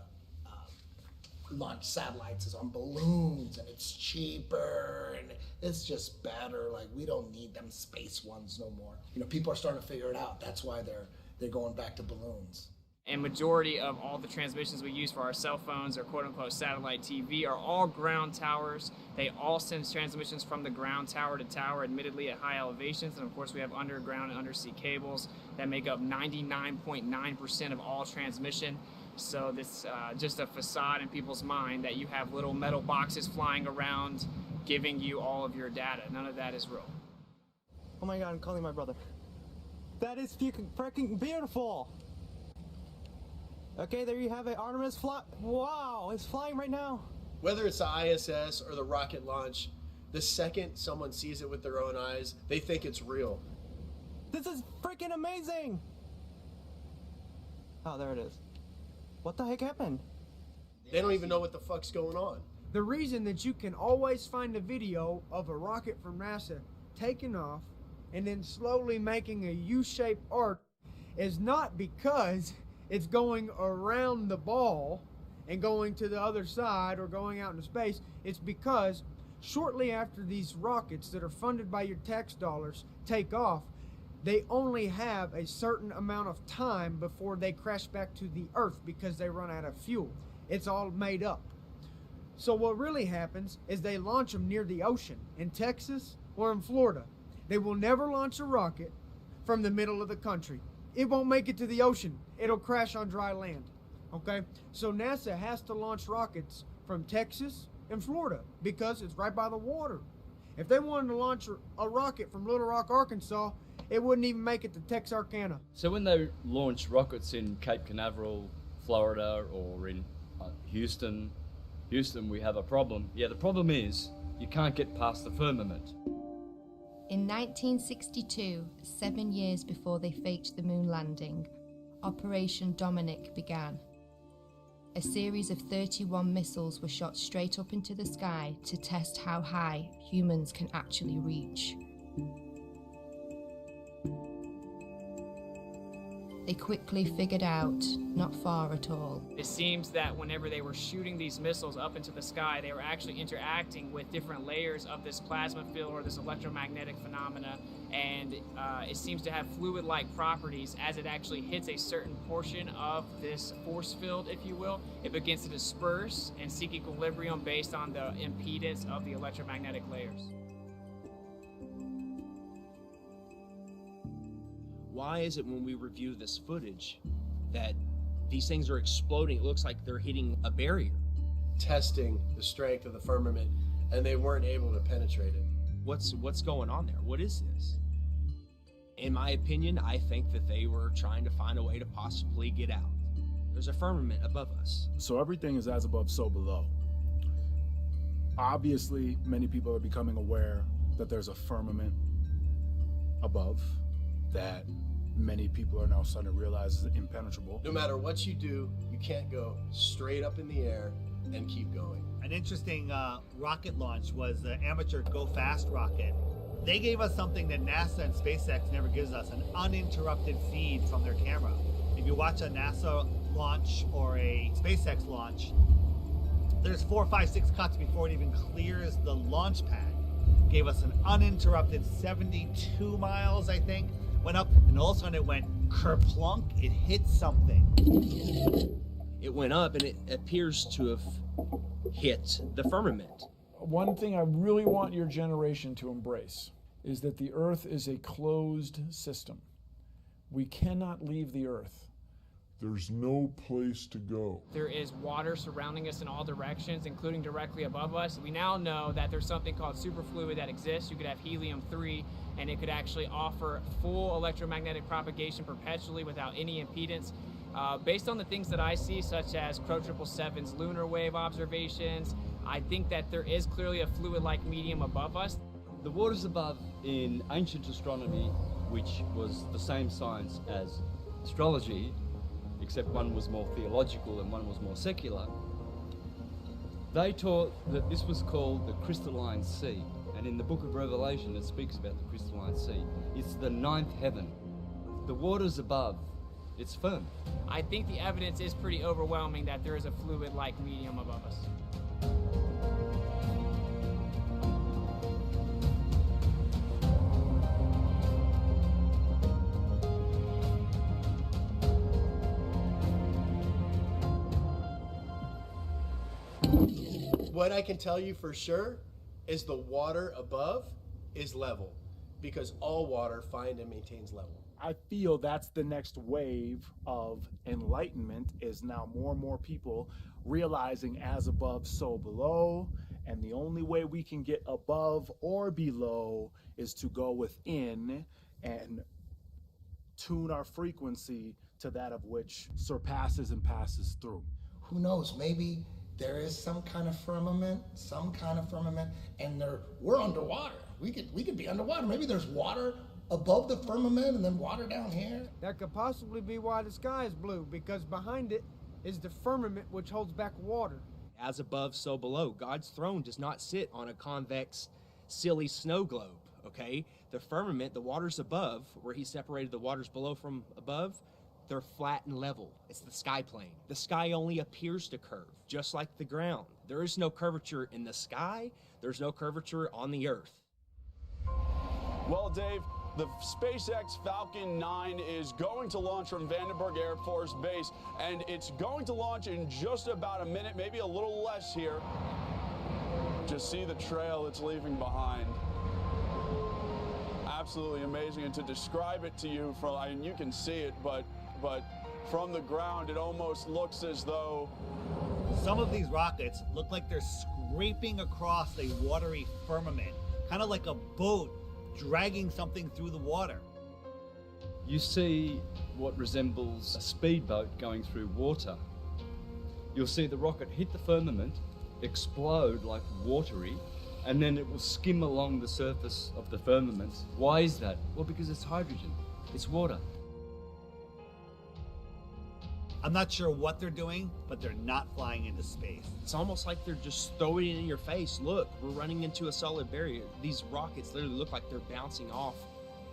launch satellites, is on balloons, and it's cheaper, and it's just better. Like, we don't need them space ones no more. People are starting to figure it out. That's why they're going back to balloons. And majority of all the transmissions we use for our cell phones or quote-unquote satellite TV are all ground towers. They all send transmissions from the ground tower to tower, admittedly at high elevations. And of course we have underground and undersea cables that make up 99.9% of all transmission. So this just a facade in people's mind that you have little metal boxes flying around giving you all of your data. None of that is real. Oh my God, I'm calling my brother. That is freaking beautiful. Okay, there you have it. Artemis fly. Wow, it's flying right now. Whether it's the ISS or the rocket launch, the second someone sees it with their own eyes, they think it's real. This is freaking amazing. Oh, there it is. What the heck happened? They don't even know what the fuck's going on. The reason that you can always find a video of a rocket from NASA taking off and then slowly making a U-shaped arc is not because it's going around the ball and going to the other side or going out into space. It's because shortly after these rockets that are funded by your tax dollars take off, they only have a certain amount of time before they crash back to the Earth because they run out of fuel. It's all made up. So what really happens is they launch them near the ocean in Texas or in Florida. They will never launch a rocket from the middle of the country. It won't make it to the ocean. It'll crash on dry land, okay? So NASA has to launch rockets from Texas and Florida because it's right by the water. If they wanted to launch a rocket from Little Rock, Arkansas, it wouldn't even make it to Texarkana. So when they launch rockets in Cape Canaveral, Florida, or in Houston, we have a problem. Yeah, the problem is you can't get past the firmament. In 1962, 7 years before they faked the moon landing, Operation Dominic began. A series of 31 missiles were shot straight up into the sky to test how high humans can actually reach. They quickly figured out not far at all. It seems that whenever they were shooting these missiles up into the sky, they were actually interacting with different layers of this plasma field or this electromagnetic phenomena, and it seems to have fluid-like properties. As it actually hits a certain portion of this force field, if you will, it begins to disperse and seek equilibrium based on the impedance of the electromagnetic layers. Why is it when we review this footage that these things are exploding? It looks like they're hitting a barrier. Testing the strength of the firmament, and they weren't able to penetrate it. What's going on there? What is this? In my opinion, I think that they were trying to find a way to possibly get out. There's a firmament above us. So everything is as above, so below. Obviously, many people are becoming aware that there's a firmament above that many people are now starting to realize is impenetrable. No matter what you do, you can't go straight up in the air and keep going. An interesting rocket launch was the amateur Go Fast rocket. They gave us something that NASA and SpaceX never gives us, an uninterrupted feed from their camera. If you watch a NASA launch or a SpaceX launch, there's 4, 5, 6 cuts before it even clears the launch pad. Gave us an uninterrupted 72 miles, I think. Went up, and all of a sudden it went kerplunk, it hit something. It went up, and it appears to have hit the firmament. One thing I really want your generation to embrace is that the Earth is a closed system. We cannot leave the Earth. There's no place to go. There is water surrounding us in all directions, including directly above us. We now know that there's something called superfluid that exists. You could have helium-3, and it could actually offer full electromagnetic propagation perpetually without any impedance. Based on the things that I see, such as Crow 777's lunar wave observations, I think that there is clearly a fluid-like medium above us. The waters above in ancient astronomy, which was the same science as astrology, except one was more theological and one was more secular, they taught that this was called the crystalline sea. And in the book of Revelation, it speaks about the crystalline sea. It's the 9th heaven. The waters above, it's firm. I think the evidence is pretty overwhelming that there is a fluid-like medium above us. What I can tell you for sure is the water above is level, because all water finds and maintains level. I feel that's the next wave of enlightenment, is now more and more people realizing as above, so below. And the only way we can get above or below is to go within and tune our frequency to that of which surpasses and passes through. Who knows, maybe there is some kind of firmament, and we're underwater. We could be underwater. Maybe there's water above the firmament and then water down here. That could possibly be why the sky is blue, because behind it is the firmament which holds back water. As above, so below. God's throne does not sit on a convex, silly snow globe, okay? The firmament, the waters above, where he separated the waters below from above, they're flat and level. It's the sky plane. The sky only appears to curve, just like the ground. There is no curvature in the sky. There's no curvature on the earth. Well, Dave, the SpaceX Falcon 9 is going to launch from Vandenberg Air Force Base, and it's going to launch in just about a minute, maybe a little less here. Just see the trail it's leaving behind. Absolutely amazing, and to describe it to you from, I mean, you can see it, but from the ground, it almost looks as though some of these rockets look like they're scraping across a watery firmament, kind of like a boat dragging something through the water. You see what resembles a speedboat going through water. You'll see the rocket hit the firmament, explode like watery, and then it will skim along the surface of the firmament. Why is that? Well, because it's hydrogen, it's water. I'm not sure what they're doing, but they're not flying into space. It's almost like they're just throwing it in your face. Look, we're running into a solid barrier. These rockets literally look like they're bouncing off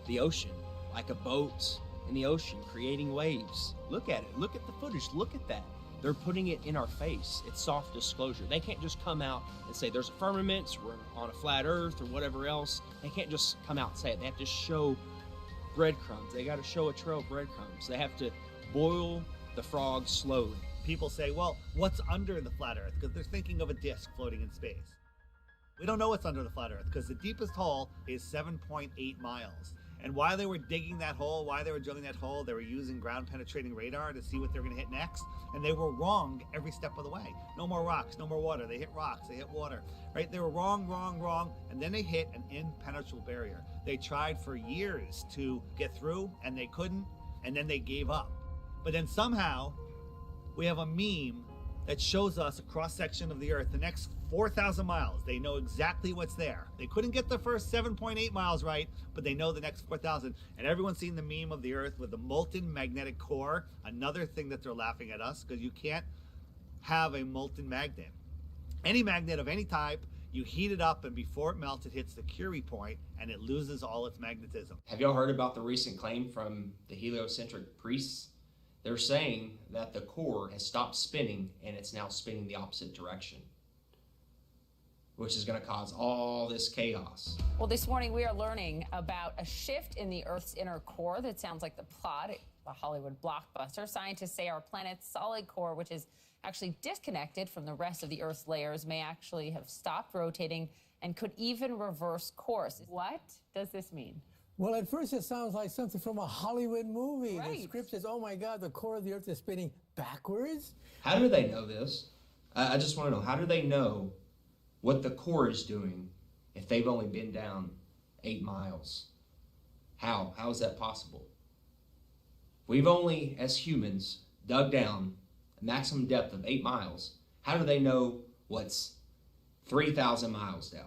the ocean, like a boat in the ocean, creating waves. Look at it. Look at the footage. Look at that. They're putting it in our face. It's soft disclosure. They can't just come out and say there's a firmament, we're on a flat earth or whatever else. They can't just come out and say it. They have to show breadcrumbs. They got to show a trail of breadcrumbs. They have to boil the frog slowly. People say, well, what's under the flat earth? Because they're thinking of a disk floating in space. We don't know what's under the flat earth because the deepest hole is 7.8 miles. And while they were digging that hole, while they were drilling that hole, they were using ground penetrating radar to see what they're going to hit next. And they were wrong every step of the way. No more rocks, no more water. They hit rocks, they hit water, right? They were wrong, wrong, wrong. And then they hit an impenetrable barrier. They tried for years to get through and they couldn't. And then they gave up. But then somehow we have a meme that shows us a cross-section of the earth, the next 4,000 miles. They know exactly what's there. They couldn't get the first 7.8 miles right, but they know the next 4,000. And everyone's seen the meme of the earth with the molten magnetic core. Another thing that they're laughing at us, because you can't have a molten magnet. Any magnet of any type, you heat it up and before it melts, it hits the Curie point and it loses all its magnetism. Have y'all heard about the recent claim from the heliocentric priests? They're saying that the core has stopped spinning and it's now spinning the opposite direction, which is going to cause all this chaos. Well, this morning we are learning about a shift in the Earth's inner core that sounds like the plot of a Hollywood blockbuster. Scientists say our planet's solid core, which is actually disconnected from the rest of the Earth's layers, may actually have stopped rotating and could even reverse course. What does this mean? Well, at first it sounds like something from a Hollywood movie. Right. The script says, oh my God, the core of the Earth is spinning backwards. How do they know this? I just want to know, how do they know what the core is doing if they've only been down 8 miles? How is that possible? We've only, as humans, dug down a maximum depth of 8 miles. How do they know what's 3,000 miles down?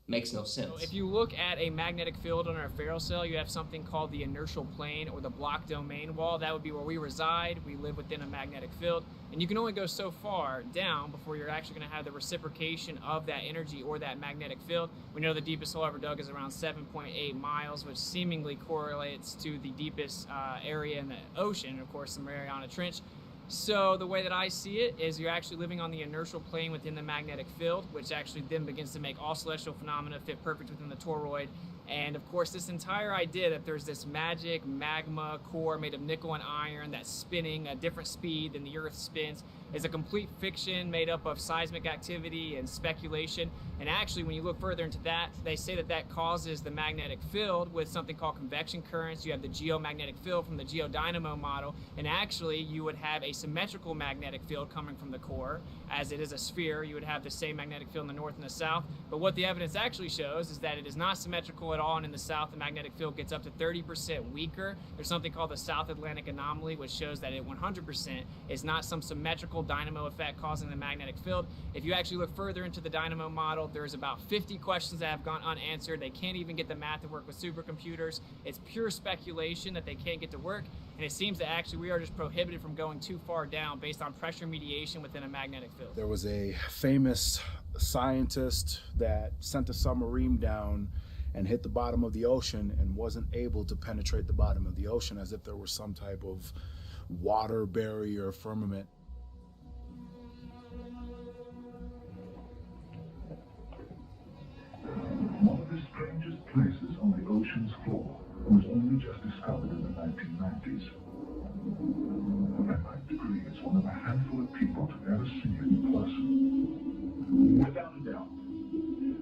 Makes no sense. So if you look at a magnetic field on our ferrocell, you have something called the inertial plane or the block domain wall. That would be where we reside. We live within a magnetic field. And you can only go so far down before you're actually going to have the reciprocation of that energy or that magnetic field. We know the deepest hole ever dug is around 7.8 miles, which seemingly correlates to the deepest area in the ocean, of course, the Mariana Trench. So the way that I see it is you're actually living on the inertial plane within the magnetic field, which actually then begins to make all celestial phenomena fit perfect within the toroid. And of course, this entire idea that there's this magic magma core made of nickel and iron that's spinning at a different speed than the Earth spins is a complete fiction made up of seismic activity and speculation. And actually, when you look further into that, they say that that causes the magnetic field with something called convection currents. You have the geomagnetic field from the geodynamo model, and actually you would have a symmetrical magnetic field coming from the core. As it is a sphere, you would have the same magnetic field in the north and the south. But what the evidence actually shows is that it is not symmetrical at all, and in the south, the magnetic field gets up to 30% weaker. There's something called the South Atlantic anomaly, which shows that it 100% is not some symmetrical dynamo effect causing the magnetic field. If you actually look further into the dynamo model, there's about 50 questions that have gone unanswered. They can't even get the math to work with supercomputers. It's pure speculation that they can't get to work, and it seems that actually we are just prohibited from going too far down based on pressure mediation within a magnetic field. There was a famous scientist that sent a submarine down and hit the bottom of the ocean and wasn't able to penetrate the bottom of the ocean, as if there was some type of water barrier firmament. One of the strangest places on the ocean's floor was only just discovered in the 1990s. The 9th degree is one of a handful of people to ever see it in person. Without a doubt,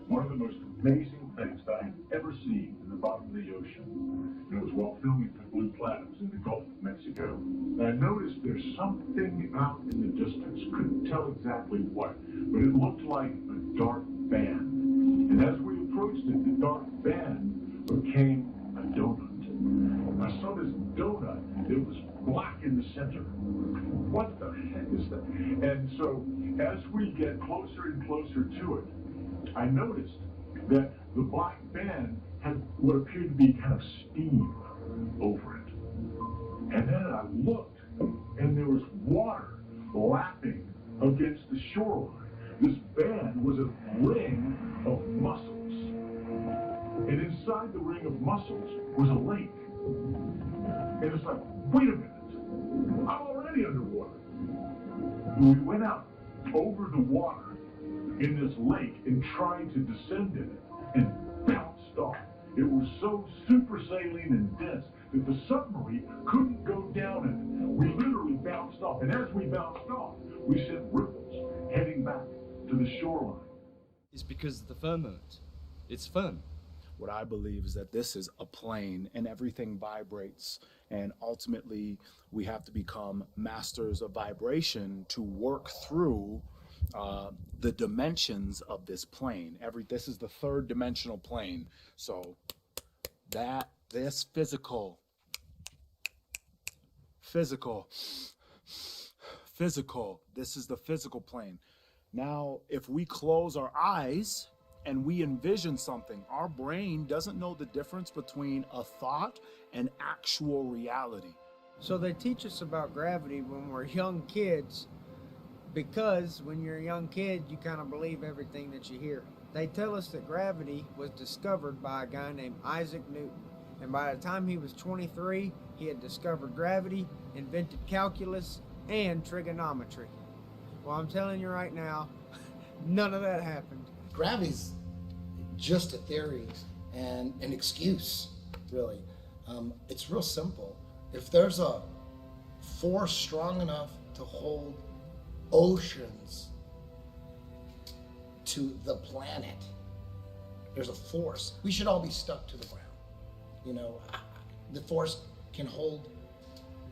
one of the most amazing things that I have ever seen in the bottom of the ocean. And it was while filming for Blue Platinums in the Gulf of Mexico. And I noticed there's something out in the distance. Couldn't tell exactly what, but it looked like a dark band. And as we approached approached it, the dark band became a donut. I saw this donut. It was black in the center. What the heck is that? And so as we get closer and closer to it, I noticed that the black band had what appeared to be kind of steam over it. And then I looked, and there was water lapping against the shoreline. This band was a ring of mussels. And inside the ring of mussels was a lake. And it's like, wait a minute, I'm already underwater. We went out over the water in this lake and tried to descend in it and bounced off. It was so super saline and dense that the submarine couldn't go down in it. We literally bounced off. And as we bounced off, we sent ripples heading back to the shoreline. It's because of the firmament. It's firm. What I believe is that this is a plane and everything vibrates, and ultimately we have to become masters of vibration to work through the dimensions of this plane. This is the third dimensional plane. So this physical, this is the physical plane. Now, if we close our eyes and we envision something, our brain doesn't know the difference between a thought and actual reality. So they teach us about gravity when we're young kids, because when you're a young kid, you kind of believe everything that you hear. They tell us that gravity was discovered by a guy named Isaac Newton. And by the time he was 23, he had discovered gravity, invented calculus, and trigonometry. Well, I'm telling you right now, none of that happened. Gravity's just a theory and an excuse, really. It's real simple. If there's a force strong enough to hold oceans to the planet, there's a force. We should all be stuck to the ground. You know, the force can hold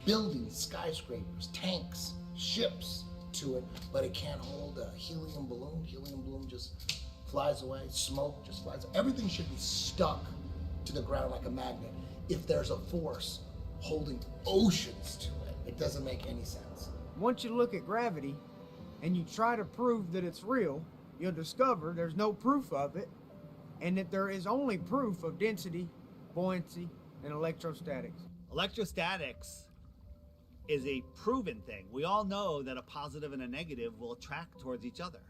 buildings, skyscrapers, tanks, ships to it, but it can't hold a helium balloon. Helium balloon just flies away, smoke just flies away. Everything should be stuck to the ground like a magnet. If there's a force holding oceans to it, it doesn't make any sense. Once you look at gravity and you try to prove that it's real, you'll discover there's no proof of it, and that there is only proof of density, buoyancy, and electrostatics. Electrostatics is a proven thing. We all know that a positive and a negative will attract towards each other.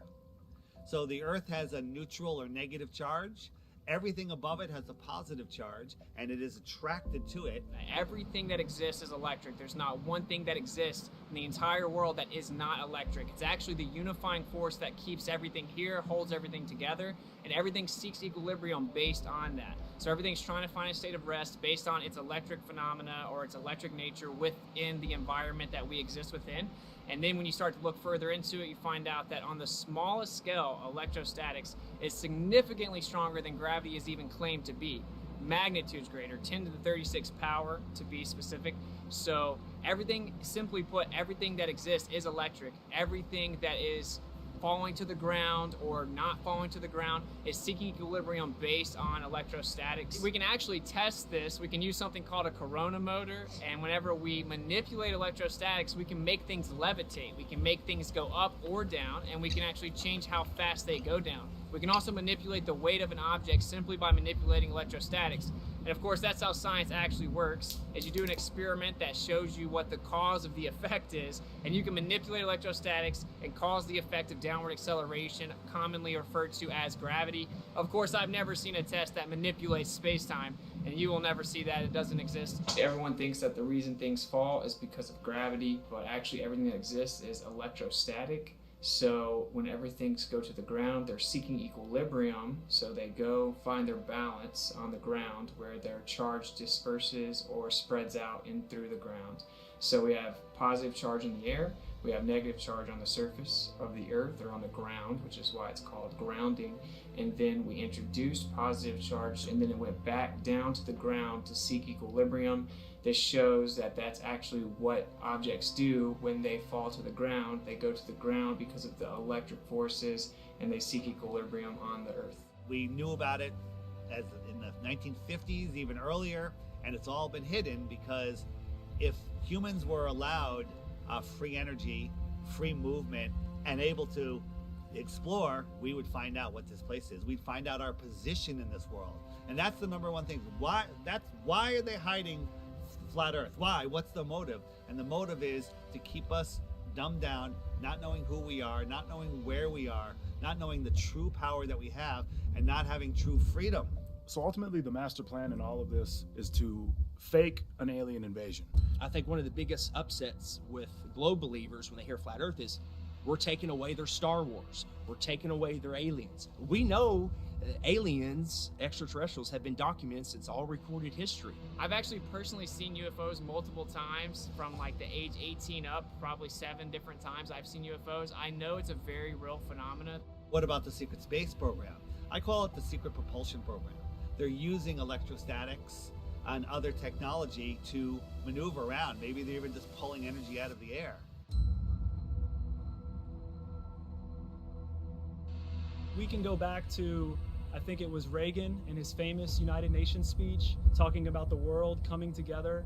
So the Earth has a neutral or negative charge. Everything above it has a positive charge, and it is attracted to it. Everything that exists is electric. There's not one thing that exists in the entire world that is not electric. It's actually the unifying force that keeps everything here, holds everything together, and everything seeks equilibrium based on that. So everything's trying to find a state of rest based on its electric phenomena or its electric nature within the environment that we exist within. And then when you start to look further into it, you find out that on the smallest scale, electrostatics is significantly stronger than gravity is even claimed to be. Magnitudes greater, 10 to the 36 power to be specific. So everything, simply put, everything that exists is electric. Everything that is falling to the ground or not falling to the ground is seeking equilibrium based on electrostatics. We can actually test this. We can use something called a corona motor, and whenever we manipulate electrostatics, we can make things levitate. We can make things go up or down, and we can actually change how fast they go down. We can also manipulate the weight of an object simply by manipulating electrostatics. And of course, that's how science actually works, is you do an experiment that shows you what the cause of the effect is, and you can manipulate electrostatics and cause the effect of downward acceleration, commonly referred to as gravity. Of course, I've never seen a test that manipulates space-time, and you will never see that. It doesn't exist. Everyone thinks that the reason things fall is because of gravity, but actually everything that exists is electrostatic. So whenever things go to the ground, they're seeking equilibrium, so they go find their balance on the ground where their charge disperses or spreads out in through the ground. So we have positive charge in the air, we have negative charge on the surface of the earth or on the ground, which is why it's called grounding, and then we introduced positive charge and then it went back down to the ground to seek equilibrium. This shows that that's actually what objects do when they fall to the ground. They go to the ground because of the electric forces and they seek equilibrium on the earth. We knew about it as in the 1950s, even earlier, and it's all been hidden because if humans were allowed free energy, free movement, and able to explore, we would find out what this place is. We'd find out our position in this world. And that's the number one thing. Why are they hiding flat Earth? Why? What's the motive? And the motive is to keep us dumbed down, not knowing who we are, not knowing where we are, not knowing the true power that we have, and not having true freedom. So ultimately, the master plan in all of this is to fake an alien invasion. I think one of the biggest upsets with globe believers when they hear flat Earth is we're taking away their Star Wars. We're taking away their aliens. We know aliens, extraterrestrials, have been documented since all recorded history. I've actually personally seen UFOs multiple times from like the age 18 up, probably 7 different times I've seen UFOs. I know it's a very real phenomenon. What about the secret space program? I call it the secret propulsion program. They're using electrostatics and other technology to maneuver around. Maybe they're even just pulling energy out of the air. We can go back to, I think it was Reagan in his famous United Nations speech, talking about the world coming together,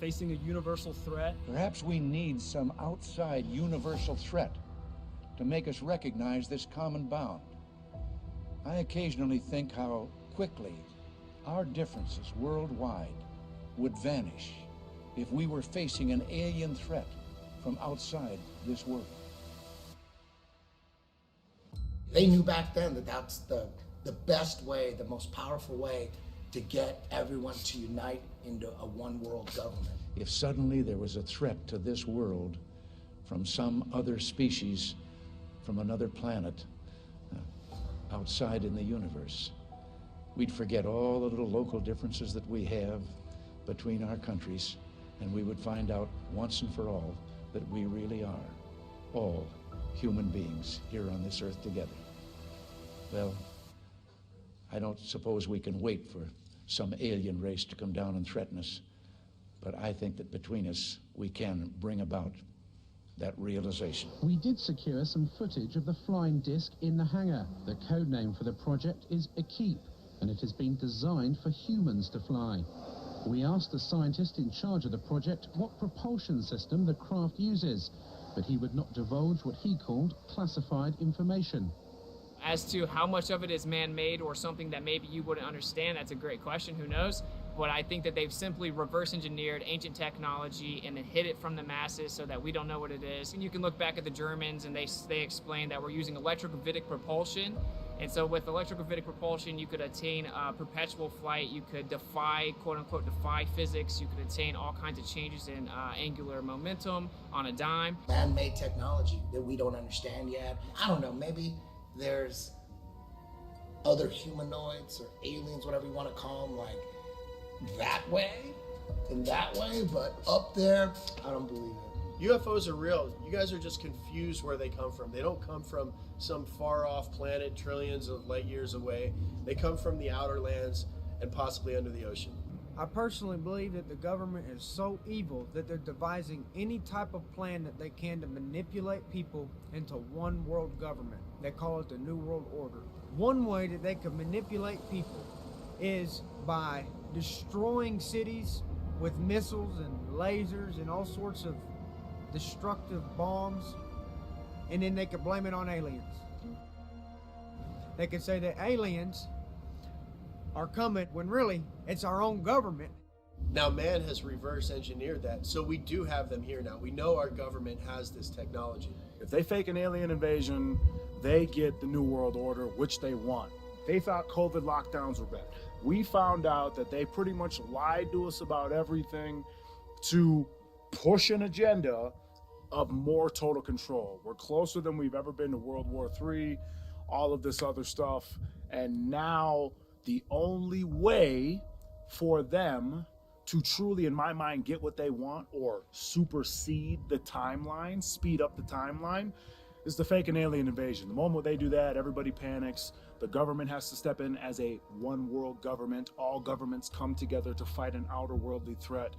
facing a universal threat. Perhaps we need some outside universal threat to make us recognize this common bound. I occasionally think how quickly our differences worldwide would vanish if we were facing an alien threat from outside this world. They knew back then that that's the best way, the most powerful way to get everyone to unite into a one world government. If suddenly there was a threat to this world from some other species, from another planet, outside in the universe, we'd forget all the little local differences that we have between our countries, and we would find out once and for all that we really are all human beings here on this earth together. Well, I don't suppose we can wait for some alien race to come down and threaten us, but I think that between us, we can bring about that realization. We did secure some footage of the flying disc in the hangar. The code name for the project is Equipe, and it has been designed for humans to fly. We asked the scientist in charge of the project what propulsion system the craft uses, but he would not divulge what he called classified information. As to how much of it is man-made or something that maybe you wouldn't understand, that's a great question, who knows? But I think that they've simply reverse engineered ancient technology and then hid it from the masses so that we don't know what it is. And you can look back at the Germans and they explain that we're using electrogravitic propulsion. And so with electrogravitic propulsion, you could attain perpetual flight, you could defy, quote unquote, defy physics, you could attain all kinds of changes in angular momentum on a dime. Man-made technology that we don't understand yet. I don't know, maybe there's other humanoids or aliens, whatever you want to call them, like that way and that way, but up there, I don't believe it. UFOs are real. You guys are just confused where they come from. They don't come from some far-off planet trillions of light years away. They come from the outer lands and possibly under the ocean. I personally believe that the government is so evil that they're devising any type of plan that they can to manipulate people into one world government. They call it the New World Order. One way that they can manipulate people is by destroying cities with missiles and lasers and all sorts of destructive bombs, and then they could blame it on aliens. They could say that aliens are coming when really it's our own government. Now man has reverse engineered that, so we do have them here now. We know our government has this technology. If they fake an alien invasion, they get the New World Order, which they want. They thought COVID lockdowns were bad. We found out that they pretty much lied to us about everything to push an agenda of more total control. We're closer than we've ever been to World War III, all of this other stuff. And now the only way for them to truly, in my mind, get what they want or supersede the timeline, speed up the timeline, is to fake an alien invasion. The moment they do that, everybody panics. The government has to step in as a one world government. All governments come together to fight an outer worldly threat.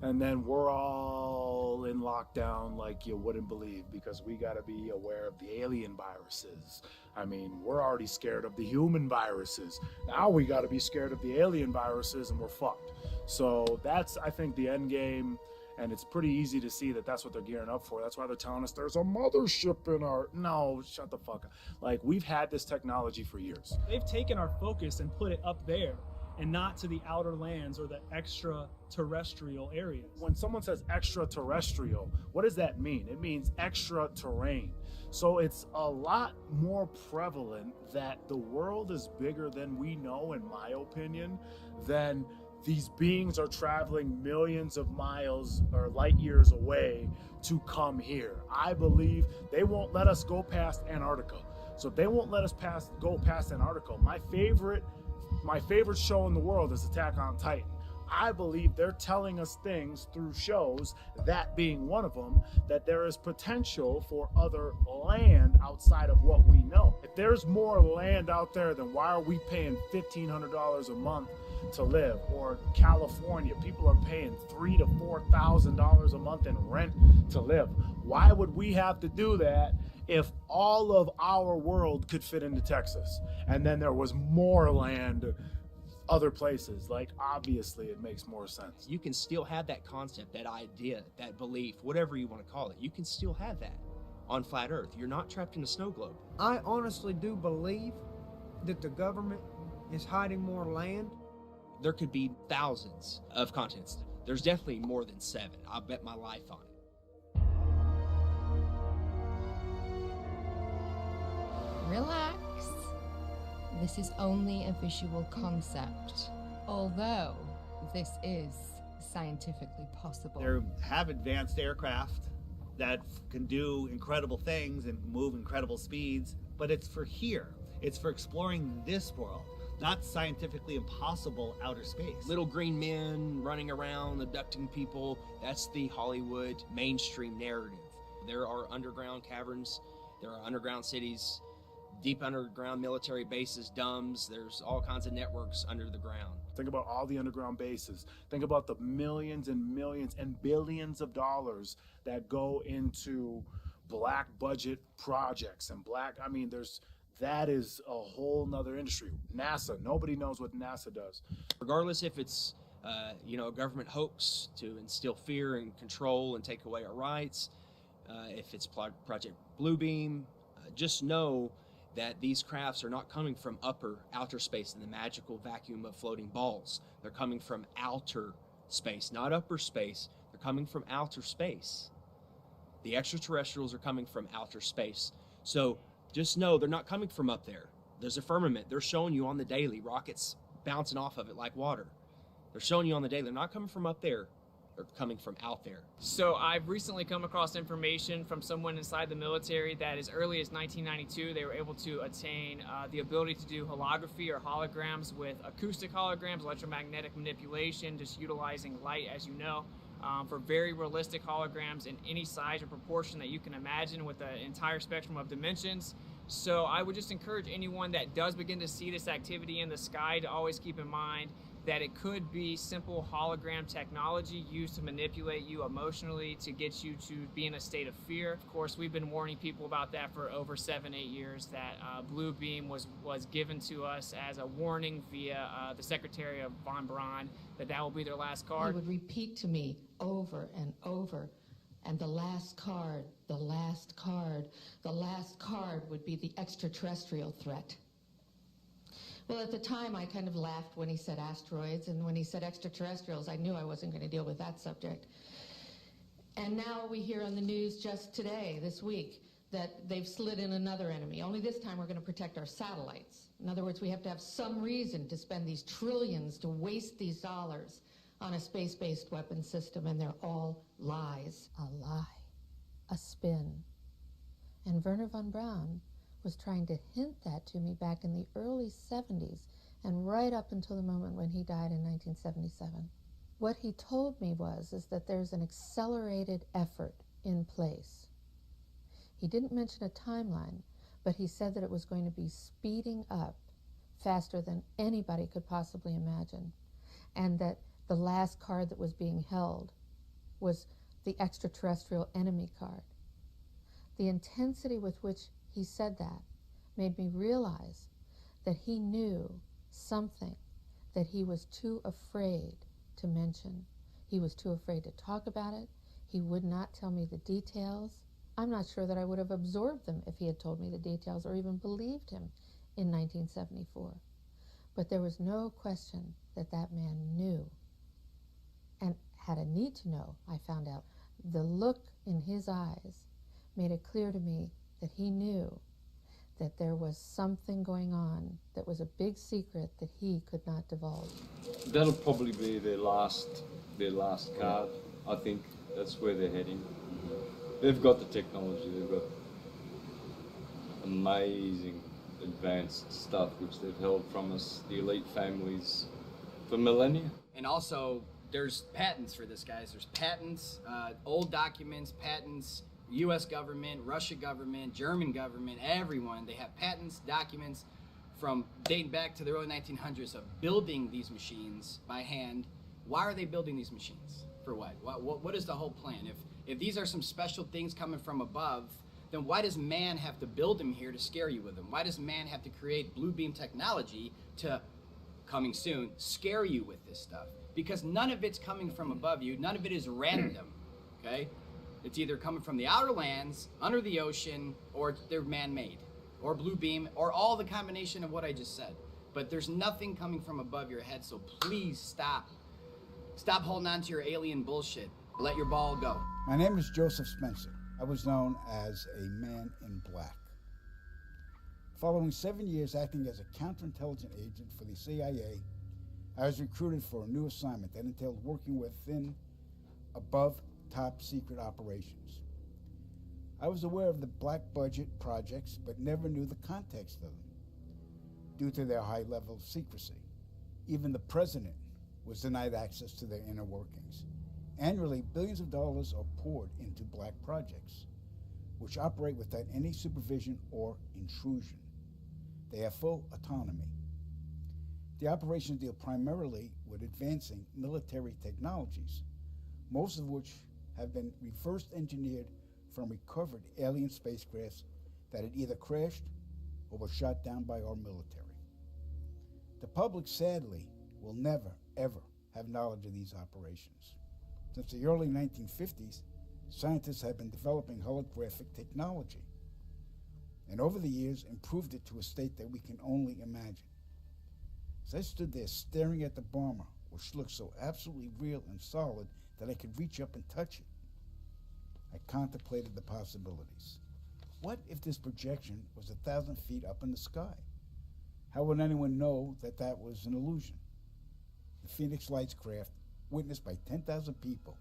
And then we're all in lockdown like you wouldn't believe, because we got to be aware of the alien viruses. I mean, we're already scared of the human viruses. Now we got to be scared of the alien viruses, and we're fucked. So that's, I think, the end game. And it's pretty easy to see that that's what they're gearing up for. That's why they're telling us there's a mothership in our... No, shut the fuck up. Like, we've had this technology for years. They've taken our focus and put it up there and not to the outer lands or the extraterrestrial areas. When someone says extraterrestrial, what does that mean? It means extra terrain. So it's a lot more prevalent that the world is bigger than we know, in my opinion, than these beings are traveling millions of miles or light years away to come here. I believe they won't let us go past Antarctica. So if they won't let us go past Antarctica, my favorite show in the world is Attack on Titan. I believe they're telling us things through shows, that being one of them, that there is potential for other land outside of what we know. If there's more land out there, then why are we paying $1,500 a month to live? Or California, people are paying $3,000 to $4,000 a month in rent to live. Why would we have to do that if all of our world could fit into Texas and then there was more land other places? Like, obviously it makes more sense. You can still have that concept, that idea, that belief, whatever you want to call it. You can still have that on flat Earth. You're not trapped in a snow globe. I honestly do believe that the government is hiding more land. There could be thousands of continents. There's definitely more than 7. I'll bet my life on it. Relax. This is only a visual concept, although this is scientifically possible. They have advanced aircraft that can do incredible things and move incredible speeds, but it's for here. It's for exploring this world, not scientifically impossible outer space. Little green men running around, abducting people. That's the Hollywood mainstream narrative. There are underground caverns. There are underground cities. Deep underground military bases, DUMBs. There's all kinds of networks under the ground. Think about all the underground bases. Think about the millions and millions and billions of dollars that go into black budget projects and that is a whole nother industry. NASA, nobody knows what NASA does. Regardless if it's a government hoax to instill fear and control and take away our rights, if it's Project Bluebeam, just know that these crafts are not coming from outer space in the magical vacuum of floating balls. They're coming from outer space, not upper space. They're coming from outer space. The extraterrestrials are coming from outer space. So just know they're not coming from up there. There's a firmament. They're showing you on the daily, rockets bouncing off of it like water. They're showing you on the daily. They're not coming from up there. They're coming from out there. So I've recently come across information from someone inside the military that as early as 1992, they were able to attain the ability to do holography or holograms with acoustic holograms, electromagnetic manipulation, just utilizing light, as you know, for very realistic holograms in any size or proportion that you can imagine with the entire spectrum of dimensions. So I would just encourage anyone that does begin to see this activity in the sky to always keep in mind that it could be simple hologram technology used to manipulate you emotionally to get you to be in a state of fear. Of course, we've been warning people about that for over 7-8 years, that Bluebeam was given to us as a warning via the Secretary of Von Braun, that will be their last card. He would repeat to me over and over, and the last card, the last card, the last card would be the extraterrestrial threat. Well, at the time, I kind of laughed when he said asteroids, and when he said extraterrestrials, I knew I wasn't going to deal with that subject. And now we hear on the news just today, this week, that they've slid in another enemy. Only this time we're going to protect our satellites. In other words, we have to have some reason to spend these trillions, to waste these dollars on a space-based weapon system, and they're all lies. A lie. A spin. And Wernher von Braun was trying to hint that to me back in the early 70s and right up until the moment when he died in 1977. What he told me is that there's an accelerated effort in place. He didn't mention a timeline, but he said that it was going to be speeding up faster than anybody could possibly imagine, and that the last card that was being held was the extraterrestrial enemy card. The intensity with which he said that made me realize that he knew something that he was too afraid to mention. He was too afraid to talk about it. He would not tell me the details. I'm not sure that I would have absorbed them if he had told me the details or even believed him in 1974. But there was no question that that man knew and had a need to know, I found out. The look in his eyes made it clear to me that he knew that there was something going on that was a big secret that he could not divulge. That'll probably be their last card. I think that's where they're heading. They've got the technology, they've got amazing advanced stuff which they've held from us, the elite families, for millennia. And also, there's patents for this, guys. There's patents, old documents, patents, U.S. government, Russia government, German government, everyone. They have patents, documents from dating back to the early 1900s of building these machines by hand. Why are they building these machines? For what? What is the whole plan? If these are some special things coming from above, then why does man have to build them here to scare you with them? Why does man have to create Bluebeam technology to, coming soon, scare you with this stuff? Because none of it's coming from above you. None of it is random, okay? It's either coming from the outer lands, under the ocean, or they're man-made, or Bluebeam, or all the combination of what I just said. But there's nothing coming from above your head, so please stop. Stop holding on to your alien bullshit. Let your ball go. My name is Joseph Spencer. I was known as a man in black. Following 7 years acting as a counterintelligence agent for the CIA, I was recruited for a new assignment that entailed working within above top secret operations. I was aware of the black budget projects, but never knew the context of them due to their high level of secrecy. Even the president was denied access to their inner workings. Annually, billions of dollars are poured into black projects, which operate without any supervision or intrusion. They have full autonomy. The operations deal primarily with advancing military technologies, most of which have been reverse engineered from recovered alien spacecrafts that had either crashed or were shot down by our military. The public, sadly, will never, ever have knowledge of these operations. Since the early 1950s, scientists have been developing holographic technology, and over the years improved it to a state that we can only imagine. As I stood there staring at the bomber, which looked so absolutely real and solid that I could reach up and touch it, I contemplated the possibilities. What if this projection was 1,000 feet up in the sky? How would anyone know that that was an illusion? The Phoenix Lights craft, witnessed by 10,000 people,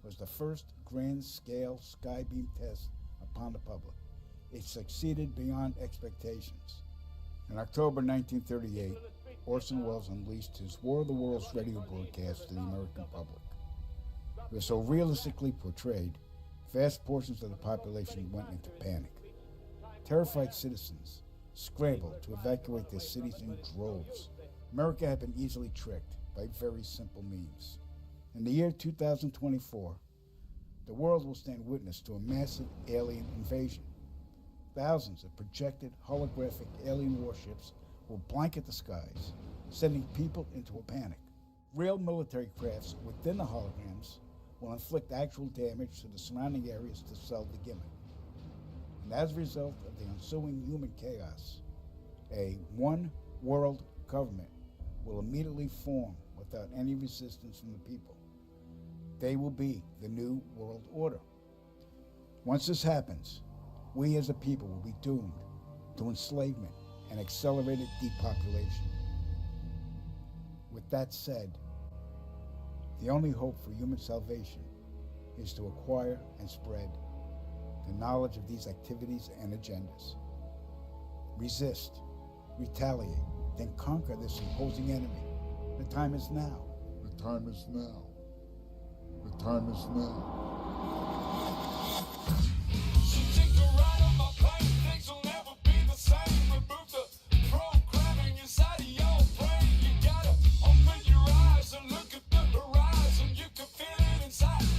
was the first grand-scale skybeam test upon the public. It succeeded beyond expectations. In October 1938, Orson Welles unleashed his War of the Worlds radio broadcast to the American public. It was so realistically portrayed, vast portions of the population went into panic. Terrified citizens scrambled to evacuate their cities in droves. America had been easily tricked by very simple means. In the year 2024, the world will stand witness to a massive alien invasion. Thousands of projected holographic alien warships will blanket the skies, sending people into a panic. Real military crafts within the holograms will inflict actual damage to the surrounding areas to sell the gimmick. And as a result of the ensuing human chaos, a one-world government will immediately form without any resistance from the people. They will be the new world order. Once this happens, we as a people will be doomed to enslavement and accelerated depopulation. With that said, the only hope for human salvation is to acquire and spread the knowledge of these activities and agendas. Resist, retaliate, then conquer this imposing enemy. The time is now. The time is now. The time is now.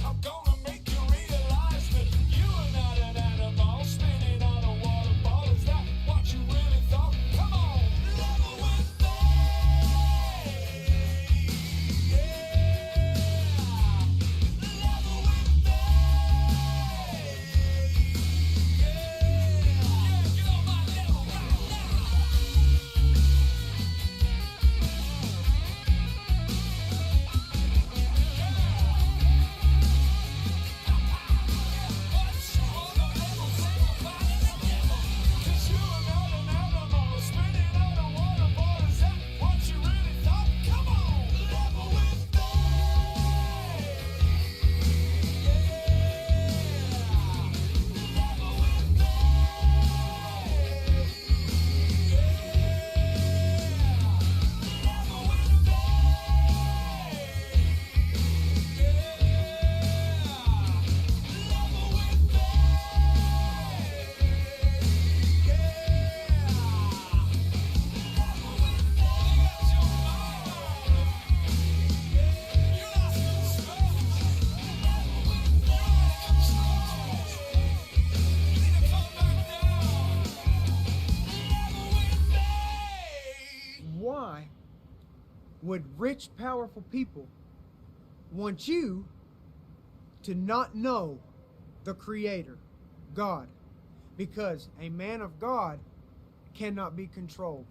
I'm would rich, powerful people want you to not know the Creator, God, because a man of God cannot be controlled.